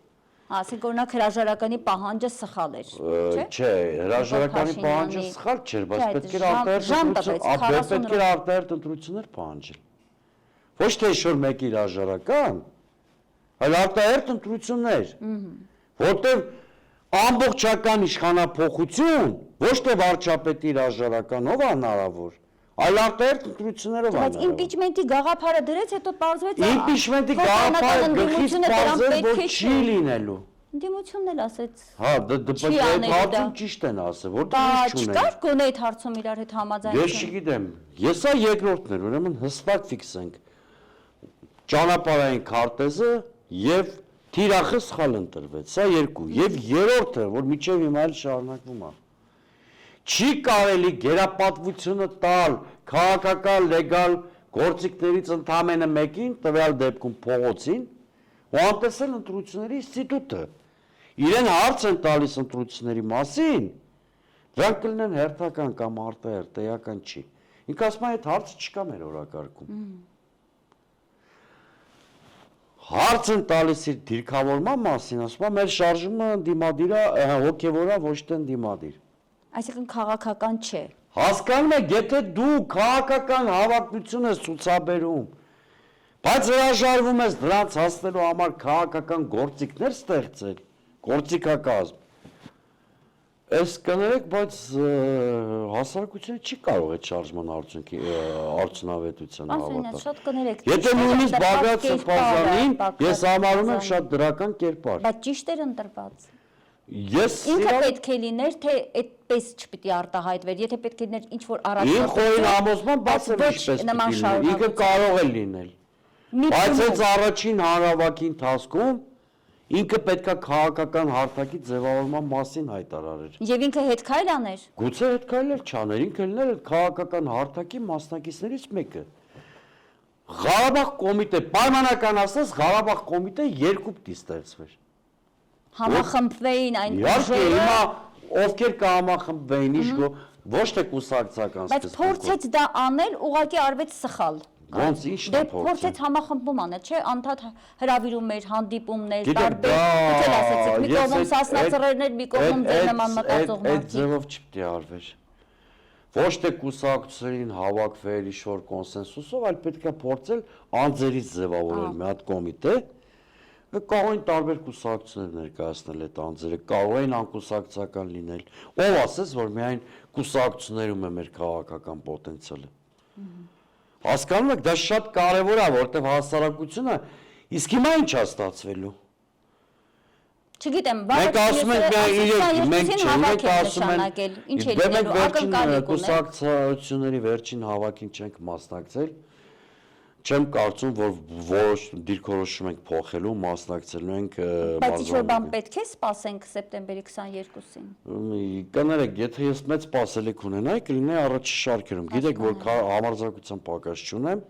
Ասենք օրինակ հրաժարականի պահանջը սխալ էր, չէ՞։ Չէ, հրաժարականի պահանջը սխալ չէր, բայց պետք էր արտահերթ ընտրություններ պահանջել։ Ոչ թե շոր մեկի հրաժարական, այլ արտահերթ ընտրություններ, որտեղ ամբողջական իշխանափոխություն, ոչ թե վարչապետի հրաժարականով հնարավոր, այլ արտահերթ ընտրություններով Բայց իմպիչմենտի գաղափարը դրեց, հետո պարզվեց իմպիչմենտի գաղափարը գլխից պարզել, որ չի լինելու։ Ընդդիմությունն էլ ասեց։ Հա, այդ հարցում ճիշտ են ասել, որտեղ ինչ չունեն։ Չկար գոնե այդ հարցում իրար հետ համաձայնություն։ Ես չգիտեմ, ես սա երկրորդն էր, ուրեմն հստակ ֆիքսենք։ Ճանապարհային քարտեզը եւ թիրախը սխալ ընտրվեց, սա երկու։ Եվ երրորդը, որ միջև հիմա էլ շարունակվում է։ Չի կարելի գերապատվությունը տալ քաղաքական լեգալ գործիքներից ընդամենը մեկին, տվյալ դեպքում փողոցին, ու անտեսել ընտրությունների ինստիտուտը։ Իրեն հարց են տալիս ընտրությունների մասին, դրանք կլինեն հերթական կամ արտահերթ, տեղական չի։ Ինքը ասում է այդ հարցը չկա մեր օրակարգում։ Հարց են տալիս իր դիրքավորման մասին, ասում է մեր շարժումը դիմադիր է, հոգևոր է, ոչ թե դիմադիր։ Այսինքն քաղաքական չէ։ Հասկանում եք, եթե դու քաղաքական հավակնություն ես ցուցաբերում, բայց հրաժարվում ես դրանց հասնելու համար քաղաքական գործիքներ ստեղծել, գործիքակազմ, այս կներեք, բայց հասարակությունը չի կարող այդ շարժման արդյունավետությանը հավատալ։ Շատ կներեք։ Եթե նույնիսկ Բագրատ Սրբազանին ես համարում եմ շատ դրական կերպար։ Բայց ճիշտ էր ընտրված։ Ինքը պետք է լիներ, թե այդպես չպիտի արտահայտվեր, եթե պետք է լիներ ինչ-որ Իմ խորին համոզման բաց եմ ինչպես պիտի լիներ, ինքը կարող է լինել։ Բայց այս առաջին հանրահավաքի ընթացքում ինքը պետքա քաղաքական հարթակի ձևավորման մասին հայտարարեր։ Եվ ինքը հետքայլ աներ։ Գուցե հետքայլեր չաներ, ինքը լիներ այդ քաղաքական հարթակի մասնակիցներից մեկը։ Ղարաբաղ կոմիտե, պայմանական ասած Ղարաբաղ կոմիտե երկու պիտի ստեղծվեր։ Համախմբվեին այն ուժերը։ Հիմա ովքեր կհամախմբվեին, ոչ թե կուսակցական Բայց փորձեց դա անել, ուղղակի արվեց սխալ։ Ոնց ինչն է փորձը։ Փորձեց համախմբում անել, չէ, անդադ հրավիրում էր, հանդիպումներ, տարբեր, դուք ասեցիք, մի կողմում սասնացրերներ, մի կողմում ձեր նման մտածող մարդիկ։ Այդ ձևով չպետք է արվեր։ Ոչ թե կուսակցություններին հավաքվել ինչ-որ կոնսենսուսով, այլ պետք է փորձել անձերից ձևավորել մի հատ կոմիտե, Կարող են տարբեր կուսակցություններ ներկայացնել այդ անձերը, կարող են անկուսակցական լինել։ Ով ասես, որ միայն կուսակցություններում է մեր քաղաքական պոտենցիալը։ Հասկանում եք, դա շատ կարևոր է, որտեղ հասարակությունը իսկ հիմա ինչ է ստացվելու։ Չգիտեմ, Մենք ասում ենք մենք չենք ասում ինչ է լինելու, ակնկալիք ունենք։ Կուսակցությունների վերջին հավաքին չենք մասնակցել։ Չեմ կարծում, որ որոշ դիրքորոշում ենք փոխելու, մասնակցելու ենք Բայց ինչ-որ բան պետք է սպասենք սեպտեմբերի 22-ին։ Կներեք, եթե ես մեծ սպասելիք ունենայի, կլինի առաջի շարքերում։ Գիտեք, որ համարձակության պակաս չունեմ,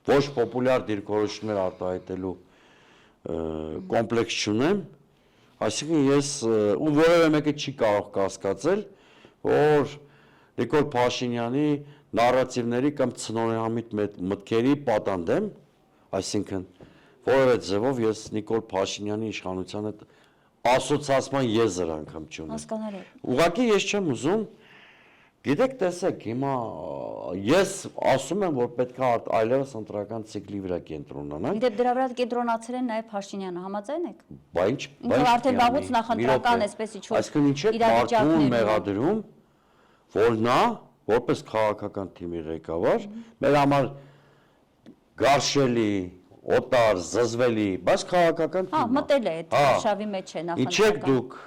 ոչ պոպուլյար դիրքորոշումներ արտահայտելու կոմպլեքս չունեմ, այսինքն ես ու որևէ մեկը չի կարող կասկածել, որ Նիկոլ Փաշինյանի նարատիվների կամ ցնորամիտ մտքերի պատանդ եմ, այսինքն որևէ ձևով ես Նիկոլ Փաշինյանի իշխանության հետ ասոցիացման եզր անգամ չունեմ։ Հասկանալի։ Ուղղակի ես չեմ ուզում, գիտեք, տեսեք, հիմա ես ասում եմ, որ պետք է այլևս ընտրական ցիկլի վրա կենտրոնանանք։ Գիտեք, դրա վրա կենտրոնացել են նաև Փաշինյանը, համաձայն եք։ Բա ինչ, ինքը արդեն վաղուց նախընտրական էսպես ինչ-որ այսինքն ինչ է մարդուն մեղադրում, որ նա որպես քաղաքական թիմի ղեկավար, մեր համար գարշելի, օտար, զզվելի, բայց քաղաքական թիմը։ Հա, մտել է այդ շավի մեջ է նախընտրական։ Ինչ եք դուք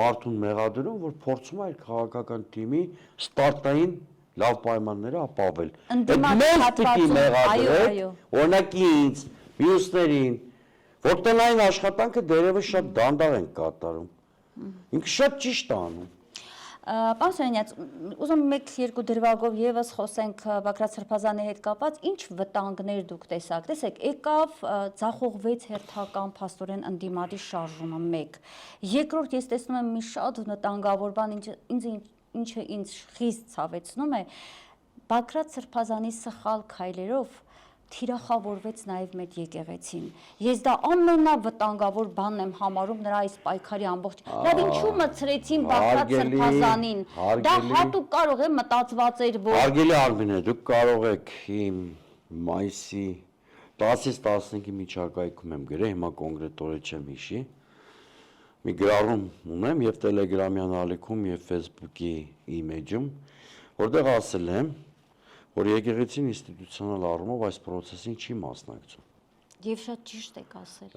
մարդուն մեղադրում, որ փորձում է իր քաղաքական թիմի ստարտային լավ պայմանները ապահովել։ Այդ մեզ պիտի մեղադրեք, օրինակ ինձ, մյուսներին, որ տնային աշխատանքը դերևս շատ դանդաղ են կատարում։ Ինքը շատ ճիշտ է անում։ Պարոն Սուրենյաց, ուզում եմ 1-2 դրվագով եւս խոսենք Բագրատ Սրբազանի հետ կապված, ինչ վտանգներ դուք տեսաք։ Տեսեք, եկավ ձախողվեց հերթական փաստորեն ընդդիմադի շարժումը 1։ Երկրորդ ես տեսնում եմ մի շատ վտանգավոր բան, ինչը ինձ խիստ ցավեցնում է, Բագրատ Սրբազանի սխալ քայլերով թիրախավորվեց նաև մեր եկեղեցին։ Ես դա ամենավտանգավոր բանն եմ համարում նրա այս պայքարի ամբողջ։ Լավ, ինչու մցրեցին Բագրատ Սրբազանին։ Դա հատուկ կարող է մտածված էր, որ Հարգելի Արմինե, դուք կարող եք իմ մայիսի 10-ից 15-ի միջակայքում եմ գրել, հիմա կոնկրետ օրը չեմ հիշի։ Մի գրառում ունեմ եւ Telegram-յան ալիքում եւ Facebook-ի իմեջում, որտեղ ասել եմ, որ եկեղեցին ինստիտուցիոնալ առումով այս process-ին չի մասնակցում։ Եվ շատ ճիշտ եք ասել։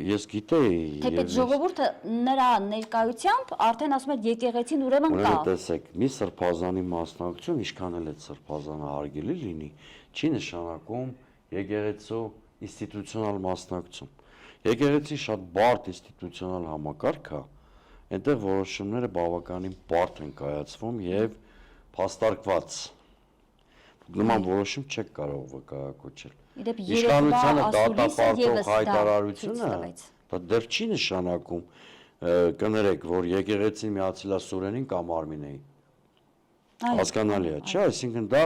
Ես գիտեի, թեպետ ժողովուրդը նրա ներկայությամբ արդեն ասում է եկեղեցին ուրեմն կա։ Տեսեք, մի սրբազանի մասնակցություն, ինչքան էլ այդ սրբազանը հարգելի լինի, չի նշանակում եկեղեցու ինստիտուցիոնալ մասնակցություն։ Եկեղեցի շատ բարդ ինստիտուցիոնալ համակարգ է, այնտեղ որոշումները բավականին բարդ են կայացվում եւ փաստարկված։ Նման որոշում չեք կարող վկայակոչել։ Իշխանությանը դատապարտող հայտարարությունը դա դեռ չի նշանակում, կներեք, որ եկեղեցին միացել է Սուրենին կամ Արմինեին։ Հասկանալի է, չէ՞, այսինքն դա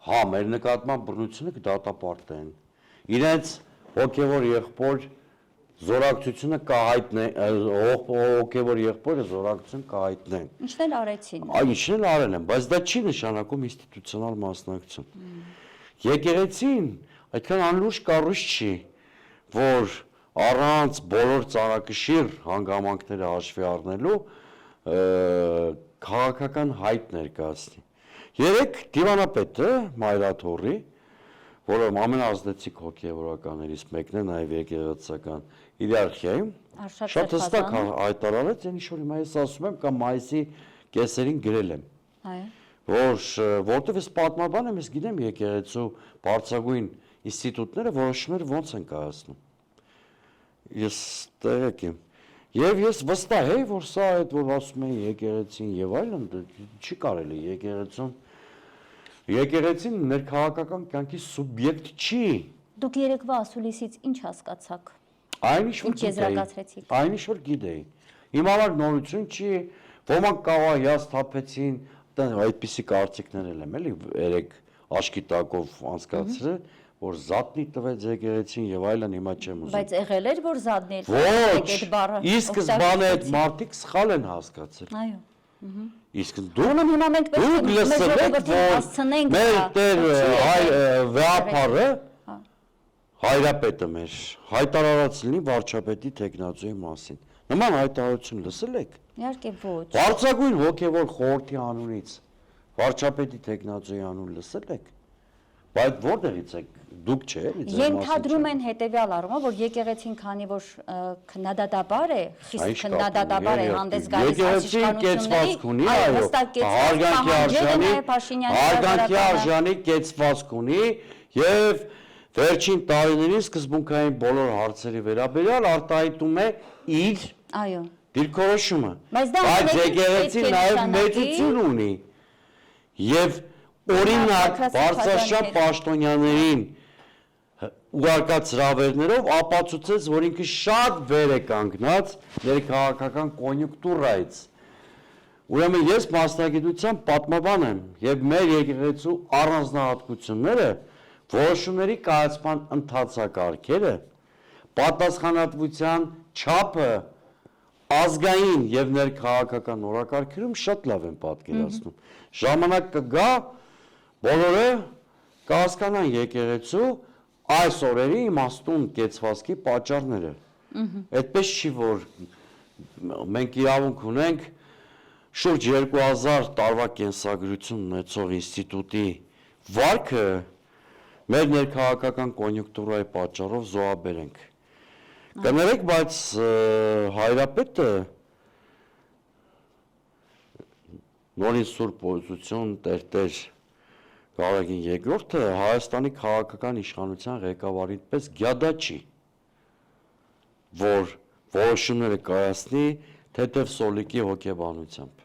հա, մեր նկատմամբ բռնությունը կդատապարտեն։ Իրենց հոգևոր եղբոր զորակցությունը կհայտնեն, հոգևոր եղբորը զորակցություն կհայտնեն։ Ինչն էլ արեցին։ Ինչն էլ արել են, բայց դա չի նշանակում ինստիտուցիոնալ մասնակցություն։ Եկեղեցին այդքան անլուրջ կառույց չի, որ առանց բոլոր ծանրակշիռ հանգամանքները հաշվի առնելու քաղաքական հայտ ներկայացնի։ Երեք դիվանապետը Մայրաթորի, որը ամենազդեցիկ հոգևորականներից մեկն է, նաև եկեղեցական հիերարխիայում, շատ հստակ հայտարարեց, այն ինչ-որ հիմա ես ասում եմ կամ մայիսի կեսերին գրել եմ, որտեղ ես պատմաբան եմ, ես գիտեմ եկեղեցու բարձրագույն ինստիտուտները որոշումները ոնց են կայացնում։ Ես տեղեկ եմ։ Եվ ես վստահ եմ, որ սա այդ որ ասում են եկեղեցին եւ այլն, չի կարելի եկեղեցին ներքաղաքական կյանքի սուբյեկտ չի։ Դուք երեկվա ասուլիսից ինչ հասկացաք։ Այն ինչ որ գիտեի։ Իմ համար նորություն չի, ոմանք կարող հիասթափեցին, այդպիսի կարծիքներ եմ էլի երեք աշկի տակով անցկացրել, որ զատնի տվեց եկեղեցին եւ այլն, հիմա չեմ ուզում։ Բայց եղել էր որ զատնի էր։ Ոչ, իսկ սկզբանե այդ մարդիկ սխալ են հասկացել։ Այո։ Իսկ դուք լսեք, որ մեր Տեր վեհապարը հայրապետը մեր հայտարարած լինի վարչապետի տեխնացուի մասին։ Նման հայտարարություն լսել եք։ Իհարկե ոչ։ Բարձրագույն հոգևոր խորհրդի անունից վարչապետի տեխնացուի անուն լսել եք։ Բայց որտեղից եք դուք չէ, էլի ձեր Ենթադրում են հետևյալ առումով, որ եկեղեցին քանի որ քննադատաբար է, խիստ քննադատաբար է հանդես գալիս հարգանքի արժանի կեցվածք ունի եւ վերջին տարիներին սկզբունքային բոլոր հարցերի վերաբերյալ արտահայտում է իր դիրքորոշումը։ Բայց եկեղեցին նաեւ մեծություն ունի եւ օրինակ Բարձրաշապ Պաշտոնյաներին ուղարկած հրավերներով ապացուցեց, որ ինքը շատ վեր է կանգնած ներքաղաքական կոնյունկտուրայից։ Ուրեմն ես մասնագիտությամբ պատմաբան եմ եւ մեր եկեղեցու առանձնահատկությունները որոշումների կայացման ընթացակարգերը, պատասխանատվության չափը ազգային եւ ներքաղաքական օրակարգերում շատ լավ են պատկերացնում։ Ժամանակ կգա, բոլորը կհասկանան եկեղեցու այս օրերի իմաստուն կեցվածքի պատճառները։ Այդպես չի, որ մենք իրավունք ունենք շուրջ 2000 տարվա կենսագրություն ունեցող ինստիտուտի վարքը մեր ներքաղաքական կոնյունկտուրայի պատճառով զոհաբերենք։ Կներեք, բայց հայրապետը նորին սուրբ օծություն տեր Գարեգին II Հայաստանի քաղաքական իշխանության ղեկավարի պես գյադա չի, որ որոշումները կայացնի թեթև սոլիկի հոգեբանությամբ։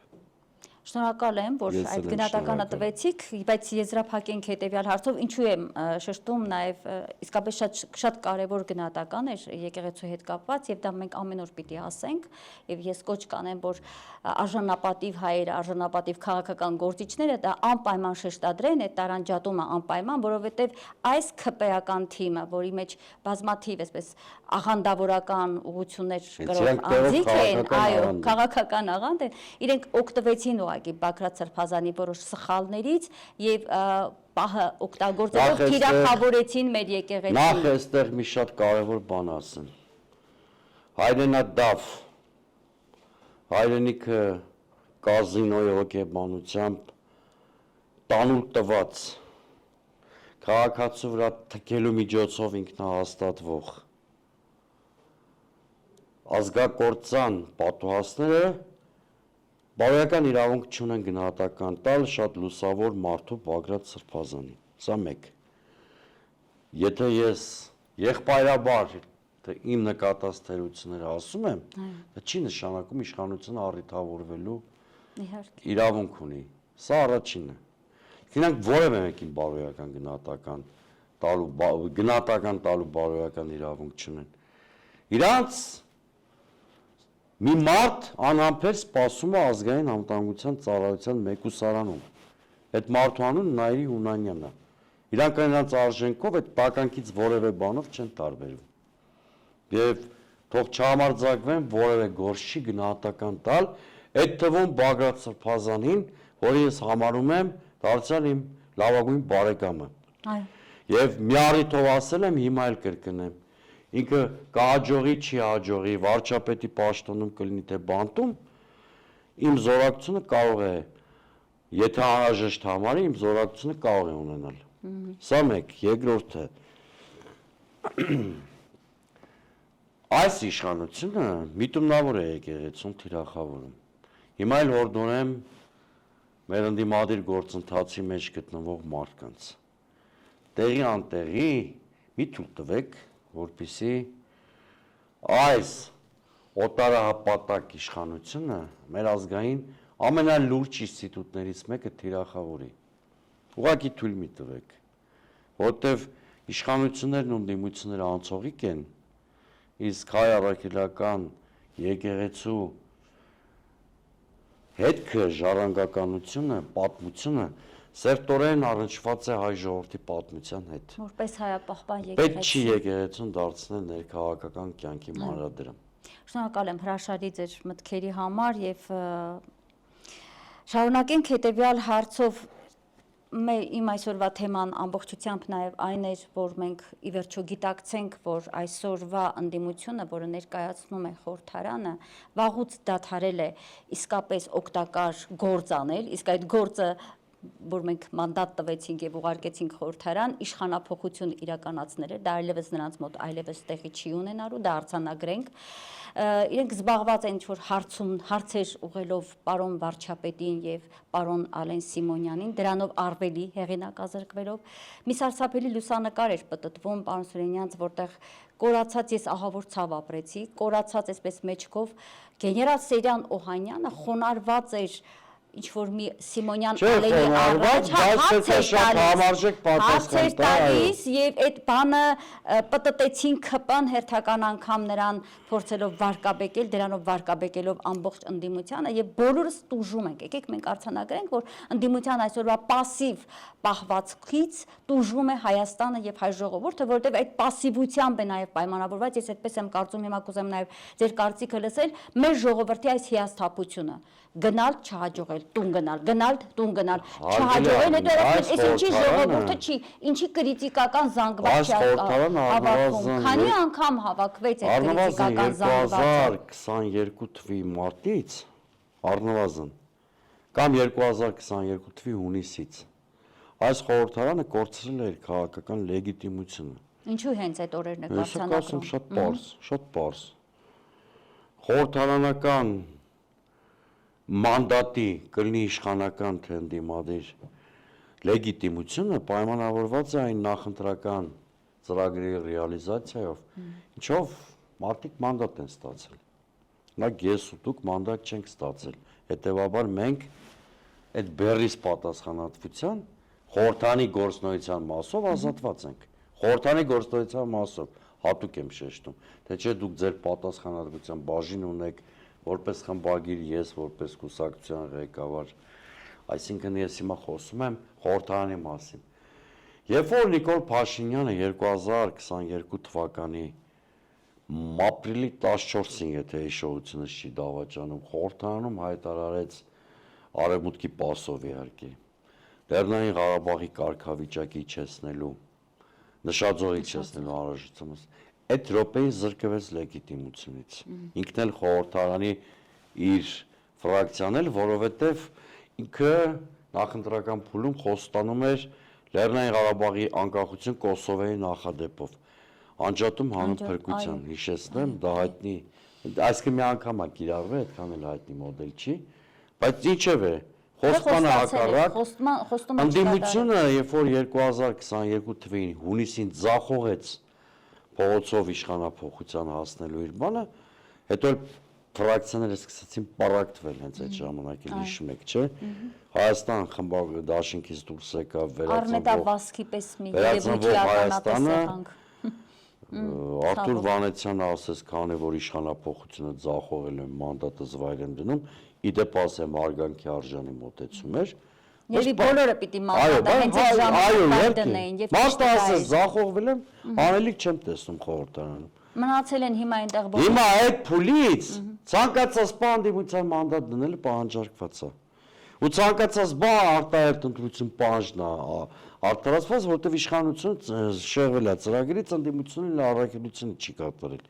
Շնորհակալ եմ, որ այդ գնահատականը տվեցիք, բայց եզրափակենք հետևյալ հարցով, ինչու եմ շեշտում նաև իսկապես շատ կարևոր գնահատական էր եկեղեցու հետ կապված եւ դա մենք ամեն օր պիտի ասենք եւ ես կոչ կանեմ, որ արժանապատիվ հայերը, արժանապատիվ քաղաքական գործիչները դա անպայման շեշտադրեն այդ տարանջատումը անպայման, որովհետեւ այս ՔՊ-ական թիմը, որի մեջ բազմաթիվ այսպես աղանդավորական ուղղություններ կրող անձիկ են, այո, քաղաքական աղանդ են, իրենք օգտվեցին Բագրատ Սրբազանի որոշ սխալներից եւ պահը օգտագործելով թիրախավորեցին մեր եկեղեցին։ Նախ այստեղ մի շատ կարևոր բան ասեմ։ Հայրենադավ հայրենիքը կազինոյի հոգեբանությամբ տանուլ տված քաղաքացու վրա թքելու միջոցով ինքնահաստատվող ազգակործան պատուհասները բարոյական իրավունք չունեն գնահատական տալ շատ լուսավոր մարդու Բագրատ Սրբազանի։ Սա մեկ։ Եթե ես եղբայրաբար իմ նկատած թերությունները ասում եմ, դա չի նշանակում իշխանությունը առիթավորվելու իրավունք ունի։ Սա առաջինը։ Գնանք որևէ մեկին բարոյական գնահատական տալու բարոյական իրավունք չունեն։ Իրանց մի մարդ անհամբեր սպասում է ազգային անվտանգության ծառայության մեկուսարանում։ Այդ մարդու անունը Նայիրի Հունանյանն է։ Իրանք նրանց արժենքով այդ տականքից որևէ բանով չեն տարբերվում։ Եվ թող չհամարձակվեն որևէ գործի գնահատական տալ, այդ թվում Բագրատ Սրբազանին, որը ես համարում եմ դարձյալ իմ լավագույն բարեկամը։ Եվ մի առիթով ասել եմ, հիմա էլ կրկնեմ։ Ինքը կհաջողի, չի հաջողի, վարչապետի պաշտոնում կլինի թե բանտում, իմ զորակցությունը կարող է, եթե անհրաժեշտ համարի, իմ զորակցությունը կարող է ունենալ։ Սա մեկ, երկրորդը։ Այս իշխանությունը միտումնավոր է եկեղեցուն թիրախավորում։ Հիմա էլ հորդորեմ մեր ընդդիմադիր գործընթացի մեջ գտնվող մարդկանց։ Տեղի անտեղի մի թույլ տվեք, որպեսզի այս օտարահապատակ իշխանությունը մեր ազգային ամենալուրջ ինստիտուտներից մեկը թիրախավորի։ Ուղղակի թույլ մի տվեք, որտեվ իշխանություններն ու ընդդիմությունները անցողիկ են, իսկ հայ առաքելական եկեղեցու հետքը, ժառանգականությունը, պատմությունը սերտորեն առնչված է հայ ժողովրդի պատմության հետ։ Որպես հայապահպան եկեղեցի։ Պետք չի եկեղեցուն դարձնել ներքաղաքական կյանքի մանրադրամ։ Շնորհակալ եմ հրաշալի ձեր մտքերի համար եւ շարունակենք հետեւյալ հարցով Իմ այսօրվա թեման ամբողջությամբ նաև այն էր, որ մենք ի վերջո գիտակցենք, որ այսօրվա ընդդիմությունը, որը ներկայացնում է խորհրդարանը, վաղուց դադարել է իսկապես օգտակար գործ անել, իսկ այդ գործը, որ մենք մանդատ տվեցինք եւ ուղարկեցինք խորհրդարան, իշխանափոխություն իրականացնել է, դա այլևս նրանց մոտ այլևս տեղի չի ունենալու, դա արձանագրենք։ Իրենք զբաղված են ինչ-որ հարցեր ուղղելով պարոն վարչապետին եւ պարոն Ալեն Սիմոնյանին, դրանով արվելի հեղինակազրկվելով։ Մի սարսափելի լուսանկար էր պտտվում պարոն Սուրենյանց, որտեղ կորացած ես ահավոր ցավ ապրեցի, կորացած այսպես մեջքով գեներալ Սերյան Օհանյանը խոնարհված էր ինչ-որ մի Սիմոնյան Ալենի առաջ հարցեր տալիս եւ այդ բանը պտտեցին ԿՊ-ն հերթական անգամ նրան փորձելով վարկաբեկել, դրանով վարկաբեկելով ամբողջ ընդդիմությանը եւ բոլորս տուժում ենք։ Եկեք մենք արձանագրենք, որ ընդդիմության այսօրվա пассив պահվածքից տուժում է Հայաստանը եւ հայ ժողովուրդը, որովհետեւ այդ пассивությամբ է նաեւ պայմանավորված, ես այդպես եմ կարծում, հիմա կուզեմ նաեւ ձեր կարծիքը լսել, մեր ժողովրդի այս հիասթափությունը գնալ չհաջողել, տուն գնալ, չհաջողել, հետո այս ինչի ժողովուրդը չի, ինչի կրիտիկական զանգված չի հավաքում, քանի անգամ հավաքվեց այդ կրիտիկական զանգվածը 2022 թվականի մարտից առնվազն կամ 2022 թվականի հունիսից այս խորհրդարանը կորցրել է իր քաղաքական լեգիտիմությունը։ Ինչու հենց այդ օրերն եք արձանագրում։ Շատ պարզ։ Խորհրդարանական մանդատի կլինի իշխանական թե ընդդիմադիր լեգիտիմությունը պայմանավորված է այն նախընտրական ծրագրի ռեալիզացիայով, ինչով մարդիկ մանդատ են ստացել։ Նախ ես ու դուք մանդատ չենք ստացել, հետևաբար մենք այդ բեռիս պատասխանատվության խորհրդանի գործնողության մասով ազատված ենք։ Խորհրդանի գործնողության մասով հատուկ եմ շեշտում, թե չէ դուք ձեր պատասխանատվության բաժին ունեք որպես խմբագիր, ես որպես կուսակցության ղեկավար, այսինքն ես հիմա խոսում եմ խորհրդարանի մասին։ Երբ որ Նիկոլ Փաշինյանը 2022 թվականի ապրիլի 14-ին, եթե հիշողությունս չի դավաճանում, խորհրդարանում հայտարարեց Արևմուտքի պասով իհարկե, Լեռնային Ղարաբաղի կարգավիճակի իջեցնելու, նշաձողի իջեցնելու անհրաժեշտությունից, այդ րոպեին զրկվեց լեգիտիմությունից։ Ինքն էլ խորհրդարանի իր ֆրակցիան էլ, որովհետև ինքը նախընտրական փուլում խոստանում էր Լեռնային Ղարաբաղի անկախություն Կոսովոյի նախադեպով, անջատում հանուն փրկության, հիշեցնեմ, դա հայտնի, այսինքն մի անգամ է կիրառվել, այդքան էլ հայտնի մոդել չի, բայց ինչևէ, խոստմանը հակառակ, ընդդիմությունը, երբ որ 2022 թվականի հունիսին ձախողեց փողոցով իշխանափոխության հասնելու իր բանը, հետո ֆրակցիաները սկսեցին պարակտվել հենց այդ ժամանակին, հիշում եք, չէ՞։ Հայաստան խմբակը դաշինքից դուրս եկավ Առնետավազքի պես մի երևույթի ականատես եղանք։ Արթուր Վանեցյանը ասես, քանի որ իշխանափոխությունը ձախողել է, մանդատը զվայր են դնում, իդեպ ասեմ հարգանքի արժանի մոտեցում էր։ Եվ բոլորը պիտի մանդատը հենց այդ ժամանակ դնեին եւ Մաստը ասես զախողվել եմ, անելիք չեմ տեսնում խորհրդարանում։ Մնացել են հիմա այնտեղ բոլորը։ Հիմա այդ փուլից ցանկացած բան դիմության մանդատ դնելը պահանջարկված է։ Ու ցանկացած բան արտահերտ ընտրություն պահանջն է արտարացված, որովհետև իշխանությունը շեղվել է ծրագրից, ընդդիմությունը առաքելությունը չի կատարել։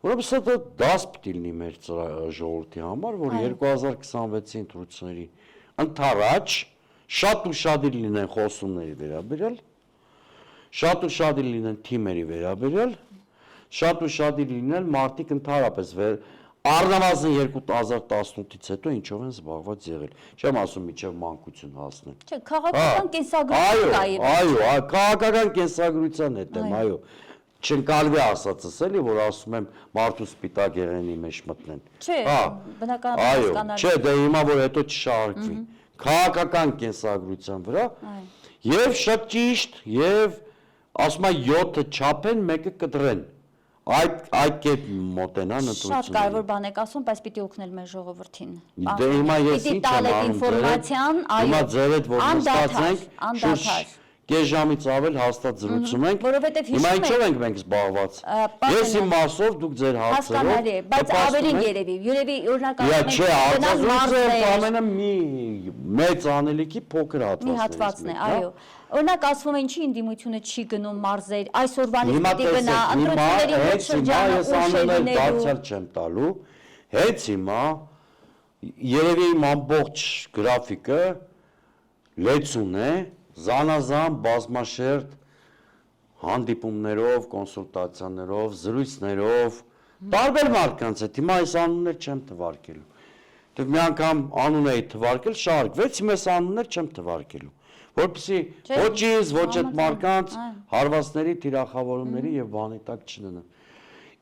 Որովհետև դա դաս պիտի լինի մեր ժողովրդի համար, որ 2026-ի ընտրությունների ընդառաջ շատ ուշադիր լինեն խոսումների վերաբերյալ, շատ ուշադիր լինեն թիմերի վերաբերյալ, շատ ուշադիր լինեն մարդիկ ընդհանրապես առնվազն 2018-ից հետո ինչով են զբաղված եղել։ Չեմ ասում միջև մանկություն հասնեն։ Չէ, քաղաքական կենսագրություն կա եւ։ Այո, քաղաքական կենսագրության հետ եմ, այո։ Չընկալվի ասածս էլի, որ ասում եմ մարդու սպիտակ եղենի մեջ մտնեն։ Չէ, բնականաբար հասկանալի։ Չէ, դե հիմա որ հետո չշահարկվի։ Քաղաքական կենսագրության վրա եւ շատ ճիշտ եւ ասում եմ 7-ը չափեն, մեկը կտրեն։ Այդ կերպ մոտենան ընտրությունները։ Շատ կարևոր բան եք ասում, բայց պիտի օգնել մեր ժողովրդին։ Դե հիմա ես ինչ եմ անում, ինֆորմացիան, այո, հիմա ձեր հետ որ նստած ենք, կես ժամից ավել հաստատ զրուցում ենք։ Որովհետև Հիմա հիշում ինչով եք, ենք մենք զբաղված։ պարզ Ես է, իմ մասով, դուք ձեր հարցերով։ հասկանալի է, բայց ավելին երևի օրինակ Իա, չէ, հարցազրույցը մարզեր, ամենը մի մեծ անելիքի փոքր մի հատվածն է, այո։ Օրինակ ասվում է ինչի ինդիմությունը չի գնում մարզեր, այսօրվանից Հիմա պիտի գնա, տեսեք, ընտրությունների հիմա ոչ ես անունը դարձյալ չեմ տալու։ Հենց հիմա երևի իմ ամբողջ գրաֆիկը լեցուն է, զանազան բազմաշերտ հանդիպումներով, կոնսուլտացիաներով, զրույցներով, տարբեր մարդկանց հետ, հիմա այս անուններ չեմ թվարկելու։ Դե մի անգամ անուն էի թվարկել, շարքվեց, հիմա այս անուններ չեմ թվարկելու, որպեսզի ոչ ինձ, ոչ այդ մարդկանց հարվածների, թիրախավորումների եւ բանի տակ չննեն։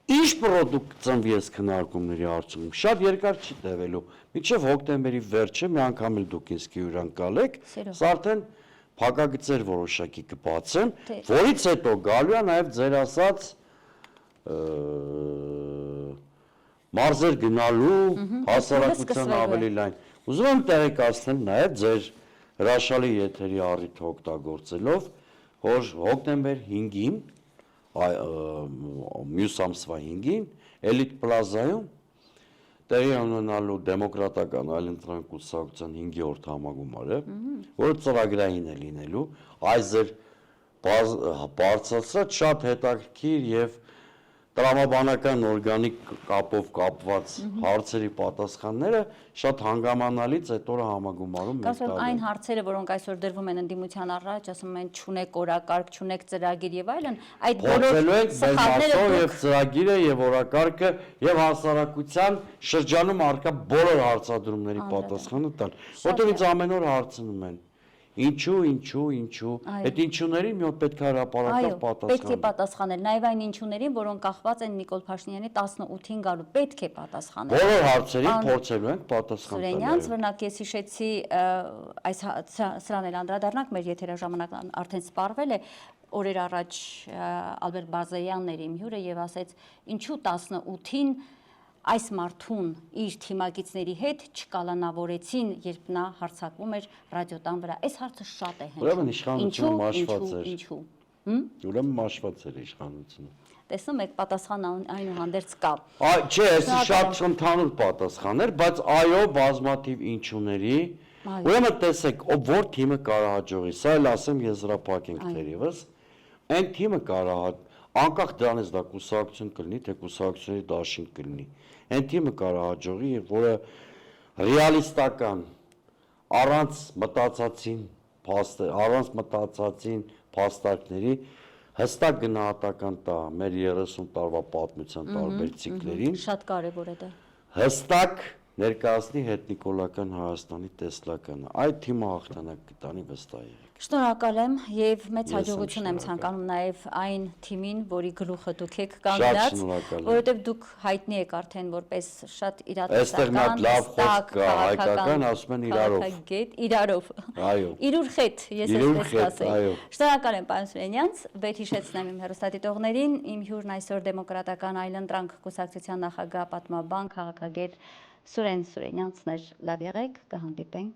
Ինչ պրոդուկտ ծնվի այս քննարկումների արդյունքում, շատ երկար չի տևելու, մինչև հոկտեմբերի վերջը մի անգամ էլ դուք ինձ հյուրանքալ եք, սա արդեն փակագծեր որոշակի կբացեն, որից հետո գալու է նաև ձեր ասած մարզեր գնալու հասարակության ավելի լայն։ Ուզում եմ տեղեկացնել նաև ձեր հրաշալի եթերի առիթը օգտագործելով, որ հոկտեմբեր 5-ին, մյուս ամսվա 5-ին Էլիտ պլազայում տեղի ունենալու դեմոկրատական այլընտրանք կուսակցության 5-րդ համագումարը, որը ծրագրային է լինելու, այս ձեր բարձրացրած շատ հետաքրքիր եւ տրամաբանական օրգանիկ կապով կապված հարցերի պատասխանները շատ հանգամանալից այդ օրը համագումարում մենք տալու։ Այն հարցերը, որոնք այսօր դրվում են ընդդիմության առաջ, ասում են չունեք օրակարգ, չունեք ծրագիր եւ այլն, այդ բոլոր սխալները եւ ծրագիրը եւ օրակարգը եւ հասարակության շրջանում առկա բոլոր հարցադրումների պատասխանը տալ։ Որտեղ ինձ ամեն օր հարցնում են. Ինչու, այդ ինչուներին մի օր պետք է հրապարակավ պատասխանել։ Պետք է պատասխանել, նաև այն ինչուներին, որոնք կախված են Նիկոլ Փաշինյանի 18-ին գալու, պետք է պատասխանել։ Բոլոր հարցերին փորձելու ենք պատասխան տալ։ Սուրենյանց, օրինակ ես հիշեցի, այս սրան էլ անդրադառնանք, մեր եթերաժամանակն արդեն սպառվել է, օրեր առաջ Ալբերտ Բազարյանն էր իմ հյուրը եւ ասեց, ինչու 18-ին այս մարդուն իր թիմակիցների հետ չկալանավորեցին, երբ նա հարձակվում էր ռադիոտան վրա։ Այս հարցը շատ է հնչում։ Ուրեմն իշխանությունը մաշված էր։ Ինչու։ Ուրեմն մաշված էր իշխանությունը։ Տեսնում եք, պատասխանը այնուհանդերձ կա։ Չէ, այս շատ ընդհանուր պատասխան էր, բայց այո, բազմաթիվ ինչուների։ Ուրեմն տեսեք, որ թիմը կարահաջողի, սա էլ ասեմ եզրափակ ենք թերևս, այն թիմը անկախ դրանից դա կուսակցություն կլինի, թե կուսակցությունների դաշինք կլինի, այն թիմը կարահաջողի, որը ռեալիստական, առանց մտածածին փաստարկների հստակ գնահատական տա մեր 30 տարվա պատմության տարբեր ցիկլերին։ Շատ կարևոր է դա։ Հստակ ներկայացնի հետնիկոլական Հայաստանի տեսլականը։ Այդ թիմը հաղթանակ կտանի վստահ եղեք։ Շնորհակալ եմ եւ մեծ հաջողություն եմ ցանկանում նաեւ այն թիմին, որի գլուխը դուք եք կանգնած, որովհետեւ դուք հայտնի եք արդեն որպես շատ իրատեսական, հստակ, հայկական, ասում են իրարով։ Այո։ Իրուր խետ, ես այսպես կասեի։ Շնորհակալ եմ պարոն Սուրենյանց, վեթ հիշեցնեմ իմ հեռուստադիտողներին, իմ հյուրն այսօր դեմոկրատական այլընտրանք կուսակցության նախագահ, պատմաբան, քաղաքագետ Սուրեն Սուրենյանցն էր։ Լավ եղեք, կհանդիպենք։